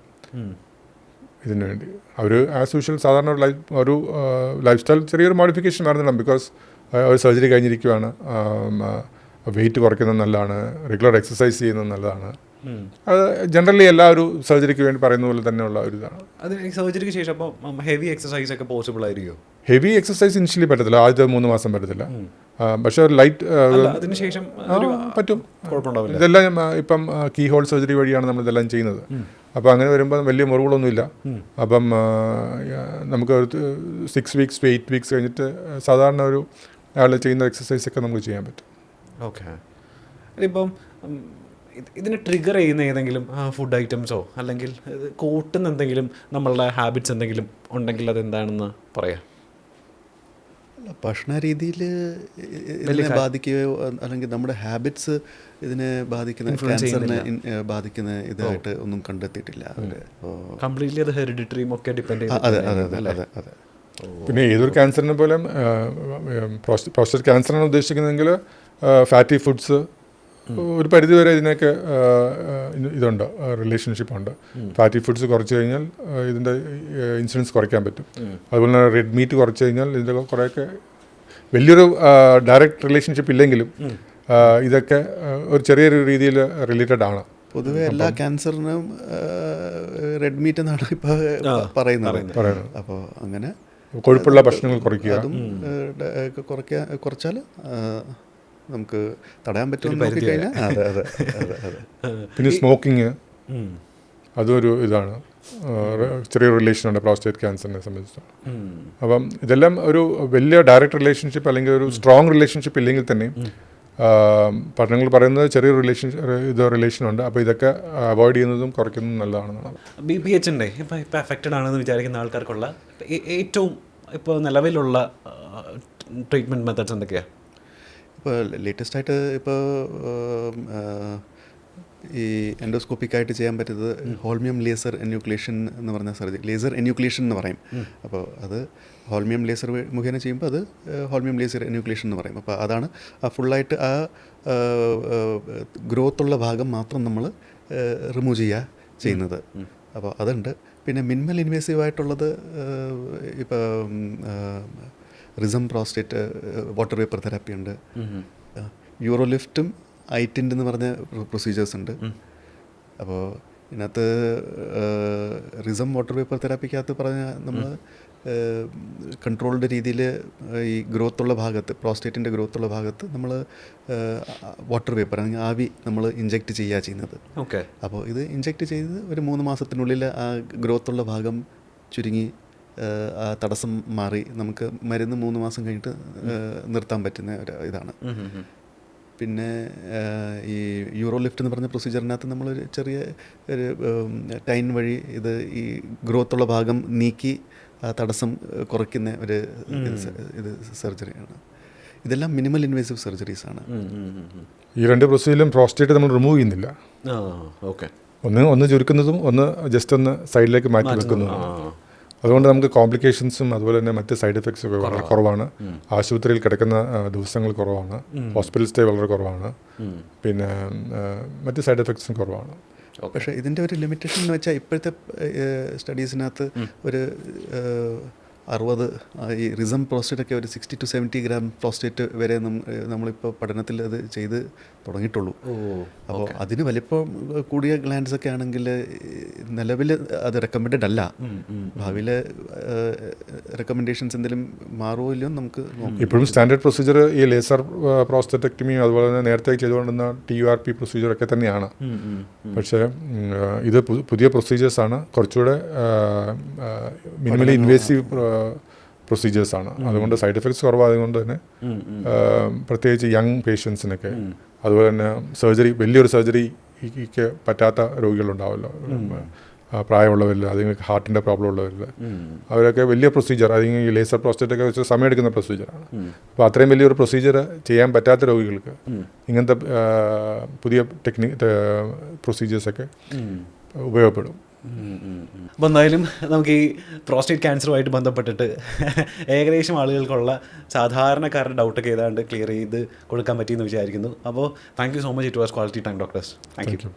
ഇതിന് വേണ്ടി. അവർ ആസ് യൂഷ്വൽ സാധാരണ ഒരു ലൈഫ് സ്റ്റൈൽ ചെറിയൊരു മോഡിഫിക്കേഷൻ വരുന്നുണ്ടാകും. ബിക്കോസ് ഒരു സർജറി കഴിഞ്ഞിരിക്കുകയാണ്, വെയിറ്റ് കുറയ്ക്കുന്നത് നല്ലതാണ്, റെഗുലർ എക്സസൈസ് ചെയ്യുന്നത് നല്ലതാണ്. അത് ജനറലി എല്ലാ ഒരു സർജറിക്ക് വേണ്ടി പറയുന്ന പോലെ തന്നെയുള്ള ഒരു ഇതാണ്. അതിന് സർജറിക്ക് ശേഷം അപ്പോൾ ഹെവി എക്സസൈസ് ഒക്കെ പോസിബിൾ ആയിരിക്കുമോ? ഹെവി എക്സസൈസ് ഇനിഷ്യലി പറ്റത്തില്ല, ആദ്യത്തെ 3 മാസം പറ്റത്തില്ല. പക്ഷേ ലൈറ്റ് അതിനുശേഷം പറ്റും, കുഴപ്പമുണ്ടാവില്ല. ഇതെല്ലാം ഇപ്പം കീ ഹോൾ സർജറി വഴിയാണ് നമ്മളിതെല്ലാം ചെയ്യുന്നത്. അപ്പോൾ അങ്ങനെ വരുമ്പോൾ വലിയ മുറിവുകളൊന്നുമില്ല. അപ്പം നമുക്ക് ഒരു 6 weeks to 8 weeks കഴിഞ്ഞിട്ട് സാധാരണ ഒരു ആൾ ചെയ്യുന്ന എക്സസൈസൊക്കെ നമുക്ക് ചെയ്യാൻ പറ്റും. ഓക്കെ. ഇപ്പം ഇതിനെ ട്രിഗർ ചെയ്യുന്ന ഏതെങ്കിലും ഫുഡ് ഐറ്റംസോ അല്ലെങ്കിൽ കൂട്ടുന്ന എന്തെങ്കിലും നമ്മളുടെ ഹാബിറ്റ്സ് എന്തെങ്കിലും ഉണ്ടെങ്കിൽ അതെന്താണെന്ന് പറയാം. ഭക്ഷണ രീതിയിൽ ഇതിനെ ബാധിക്കുകയോ അല്ലെങ്കിൽ നമ്മുടെ ഹാബിറ്റ്സ് ഇതിനെ ബാധിക്കുന്ന, ക്യാൻസറിനെ ബാധിക്കുന്ന ഇതായിട്ട് ഒന്നും കണ്ടെത്തിയിട്ടില്ല. കംപ്ലീറ്റ്ലി അത് ഹെറിഡിറ്ററിയും ഒക്കെ ഡിപ്പെൻഡ് അതെ അതെ അതെ അതെ അതെ. പിന്നെ ഏതൊരു ക്യാൻസറിനെ പോലെ പ്രോസ്റ്റേറ്റ് ക്യാൻസറാണ് ഉദ്ദേശിക്കുന്നതെങ്കിൽ ഫാറ്റി ഫുഡ്സ് ഒരു പരിധിവരെ ഇതിനൊക്കെ ഇതുണ്ട്, റിലേഷൻഷിപ്പുണ്ട്. ഫാറ്റി ഫുഡ്സ് കുറച്ച് കഴിഞ്ഞാൽ ഇതിൻ്റെ ഇൻസിഡൻസ് കുറയ്ക്കാൻ പറ്റും. അതുപോലെ തന്നെ റെഡ് മീറ്റ് കുറച്ച് കഴിഞ്ഞാൽ ഇതിൻ്റെ കുറേയൊക്കെ വലിയൊരു ഡയറക്റ്റ് റിലേഷൻഷിപ്പ് ഇല്ലെങ്കിലും ഇതൊക്കെ ഒരു ചെറിയൊരു രീതിയിൽ റിലേറ്റഡ് ആണ്. പൊതുവെ എല്ലാ ക്യാൻസറിനും റെഡ് മീറ്റ് എന്നാണ് ഇപ്പോൾ പറയുന്നത്. അപ്പോൾ അങ്ങനെ കൊഴുപ്പുള്ള ഭക്ഷണങ്ങൾ കുറയ്ക്കുക, അതും കുറച്ചാൽ നമുക്ക് തടയാൻ പറ്റുമെന്ന് നോക്കിക്കഴിഞ്ഞാൽ. അതെ അതെ അതെ അതെ. പിന്നെ സ്മോക്കിങ് അതൊരു ഇതാണ്, ചെറിയൊരു റിലേഷനുണ്ട് പ്രോസ്റ്റേറ്റ് ക്യാൻസറിനെ സംബന്ധിച്ചിടത്തോളം. അപ്പം ഇതെല്ലാം ഒരു വലിയ ഡയറക്റ്റ് റിലേഷൻഷിപ്പ് അല്ലെങ്കിൽ ഒരു സ്ട്രോങ് റിലേഷൻഷിപ്പ് ഇല്ലെങ്കിൽ തന്നെ പഠനങ്ങൾ പറയുന്നത് ചെറിയ റിലേഷനുണ്ട്. അപ്പോൾ ഇതൊക്കെ അവോയ്ഡ് ചെയ്യുന്നതും കുറയ്ക്കുന്നതും നല്ലതാണെന്നാണ്. BPH-ൻ്റെ ഇപ്പോൾ അഫക്റ്റഡ് ആണെന്ന് വിചാരിക്കുന്ന ആൾക്കാർക്കുള്ള ഏറ്റവും ഇപ്പോൾ നിലവിലുള്ള ട്രീറ്റ്മെൻറ്റ് മെത്തേഡ്സ് എന്തൊക്കെയാണ്? ഇപ്പോൾ ലേറ്റസ്റ്റ് ആയിട്ട് ഇപ്പോൾ ഈ എൻഡോസ്കോപ്പിക്കായിട്ട് ചെയ്യാൻ പറ്റുന്നത് ഹോൾമിയം ലേസർ എന്യൂക്ലിയേഷൻ എന്ന് പറഞ്ഞ സർജറി, ലേസർ എന്യൂക്ലിയേഷൻ എന്ന് പറയും. അപ്പോൾ അത് ഹോൾമിയം ലേസർ മുഖേന ചെയ്യുമ്പോൾ അത് ഹോൾമിയം ലേസർ എന്യൂക്ലിയേഷൻ എന്ന് പറയും. അപ്പോൾ അതാണ് ഫുള്ളായിട്ട് ആ ഗ്രോത്തുള്ള ഭാഗം മാത്രം നമ്മൾ റിമൂവ് ചെയ്യുന്നത്. അപ്പോൾ അതുണ്ട്. പിന്നെ മിനിമൽ ഇൻവേസീവ് ആയിട്ടുള്ളത് ഇപ്പോൾ rhizome prostate water vapour therapy ഉണ്ട്, യൂറോലിഫ്റ്റും ഐറ്റിൻഡ് എന്ന് പറഞ്ഞ പ്രൊസീജിയേഴ്സ് ഉണ്ട്. അപ്പോൾ ഇതിനകത്ത് റിസം വാട്ടർ വേപ്പർ തെറാപ്പിക്കകത്ത് പറഞ്ഞാൽ നമ്മൾ കൺട്രോൾഡ് രീതിയിൽ ഈ ഗ്രോത്തുള്ള ഭാഗത്ത്, പ്രോസ്റ്റേറ്റിൻ്റെ ഗ്രോത്തുള്ള ഭാഗത്ത് നമ്മൾ വാട്ടർ വേപ്പർ അല്ലെങ്കിൽ ആവി നമ്മൾ ഇഞ്ചെക്റ്റ് ചെയ്യുന്നത്. ഓക്കെ. അപ്പോൾ ഇത് ഇഞ്ചെക്റ്റ് ചെയ്ത് ഒരു 3 മാസത്തിനുള്ളിൽ ആ ഗ്രോത്തുള്ള ഭാഗം ചുരുങ്ങി ആ തടസ്സം മാറി നമുക്ക് മരുന്ന് 3 മാസം കഴിഞ്ഞിട്ട് നിർത്താൻ പറ്റുന്ന ഒരു ഇതാണ്. പിന്നെ ഈ യൂറോലിഫ്റ്റ് എന്ന് പറഞ്ഞ പ്രൊസീജിയറിനകത്ത് നമ്മളൊരു ചെറിയ ഒരു ടൈൻ വഴി ഇത് ഈ ഗ്രോത്തുള്ള ഭാഗം നീക്കി ആ തടസ്സം കുറയ്ക്കുന്ന ഒരു ഇത് സർജറിയാണ്. ഇതെല്ലാം മിനിമൽ ഇൻവേസീവ് സർജറീസാണ്. ഈ 2 പ്രൊസീജിയറിലും പ്രോസ്റ്റേറ്റ് നമ്മൾ റിമൂവ് ചെയ്യുന്നില്ല. ഓക്കെ. ഒന്ന് ചുരുക്കുന്നതും ഒന്ന് ജസ്റ്റ് ഒന്ന് സൈഡിലേക്ക് മാറ്റി വെക്കുന്നതും. അതുകൊണ്ട് നമുക്ക് കോംപ്ലിക്കേഷൻസും അതുപോലെ തന്നെ മറ്റ് സൈഡ് എഫക്ട്സ് ഒക്കെ വളരെ കുറവാണ്. ആശുപത്രിയിൽ കിടക്കുന്ന ദിവസങ്ങൾ കുറവാണ്, ഹോസ്പിറ്റൽ സ്റ്റേ വളരെ കുറവാണ്, പിന്നെ മറ്റ് സൈഡ് എഫക്ട്സും കുറവാണ്. പക്ഷേ ഇതിൻ്റെ ഒരു ലിമിറ്റേഷൻ എന്ന് വെച്ചാൽ ഇപ്പോഴത്തെ സ്റ്റഡീസിനകത്ത് ഒരു 60 ഈ റിസം പ്രോസ്റ്റേറ്റൊക്കെ ഒരു 60 to 70 ഗ്രാം പ്രോസ്റ്റേറ്റ് വരെ നമ്മളിപ്പോൾ പഠനത്തിൽ അത് ചെയ്ത് തുടങ്ങിയിട്ടുള്ളൂ. അപ്പോൾ അതിന് വലിപ്പം കൂടിയ ഗ്ലാൻഡ്സ് ഒക്കെ ആണെങ്കിൽ നിലവിൽ അത് റെക്കമെൻഡഡ് അല്ല. ഭാവിയിൽ റെക്കമെൻഡേഷൻസ് എന്തെങ്കിലും മാറുമോ ഇല്ലയോ നമുക്ക് നോക്കാം. ഇപ്പോഴും സ്റ്റാൻഡേർഡ് പ്രൊസീജിയർ ഈ ലേസർ പ്രോസ്റ്ററ്റക്ടമിയും അതുപോലെ തന്നെ നേരത്തെ ചെയ്തുകൊണ്ടിരുന്ന TURP പ്രൊസീജിയറൊക്കെ തന്നെയാണ്. പക്ഷേ ഇത് പുതിയ പ്രൊസീജിയേഴ്സാണ്, കുറച്ചുകൂടെ മിനിമലി ഇൻവേസീവ് പ്രൊസീജിയേഴ്സാണ്. അതുകൊണ്ട് സൈഡ് എഫക്ട്സ് കുറവായതുകൊണ്ട് തന്നെ പ്രത്യേകിച്ച് യങ് പേഷ്യൻസിനൊക്കെ, അതുപോലെ തന്നെ വലിയൊരു സർജറിക്ക് പറ്റാത്ത രോഗികളുണ്ടാവുമല്ലോ, പ്രായമുള്ളവരിൽ, അല്ലെങ്കിൽ ഹാർട്ടിൻ്റെ പ്രോബ്ലം ഉള്ളവരിൽ, അവരൊക്കെ വലിയ പ്രൊസീജിയർ, അല്ലെങ്കിൽ ഈ ലേസർ പ്രോസ്റ്റേറ്റൊക്കെ വെച്ച് സമയമെടുക്കുന്ന പ്രൊസീജിയറാണ്. അപ്പോൾ അത്രയും വലിയൊരു പ്രൊസീജിയർ ചെയ്യാൻ പറ്റാത്ത രോഗികൾക്ക് ഇങ്ങനത്തെ പുതിയ പ്രൊസീജിയേഴ്സൊക്കെ ഉപയോഗപ്പെടും. അപ്പോൾ എന്തായാലും നമുക്ക് ഈ പ്രോസ്റ്റേറ്റ് ക്യാൻസറുമായിട്ട് ബന്ധപ്പെട്ടിട്ട് ഏകദേശം ആളുകൾക്കുള്ള സാധാരണക്കാരുടെ ഡൗട്ടൊക്കെ ഏതാണ്ട് ക്ലിയർ ചെയ്ത് കൊടുക്കാൻ പറ്റിയെന്ന് വിചാരിക്കുന്നു. അപ്പോൾ thank you so much. It was quality time doctors. Thank you.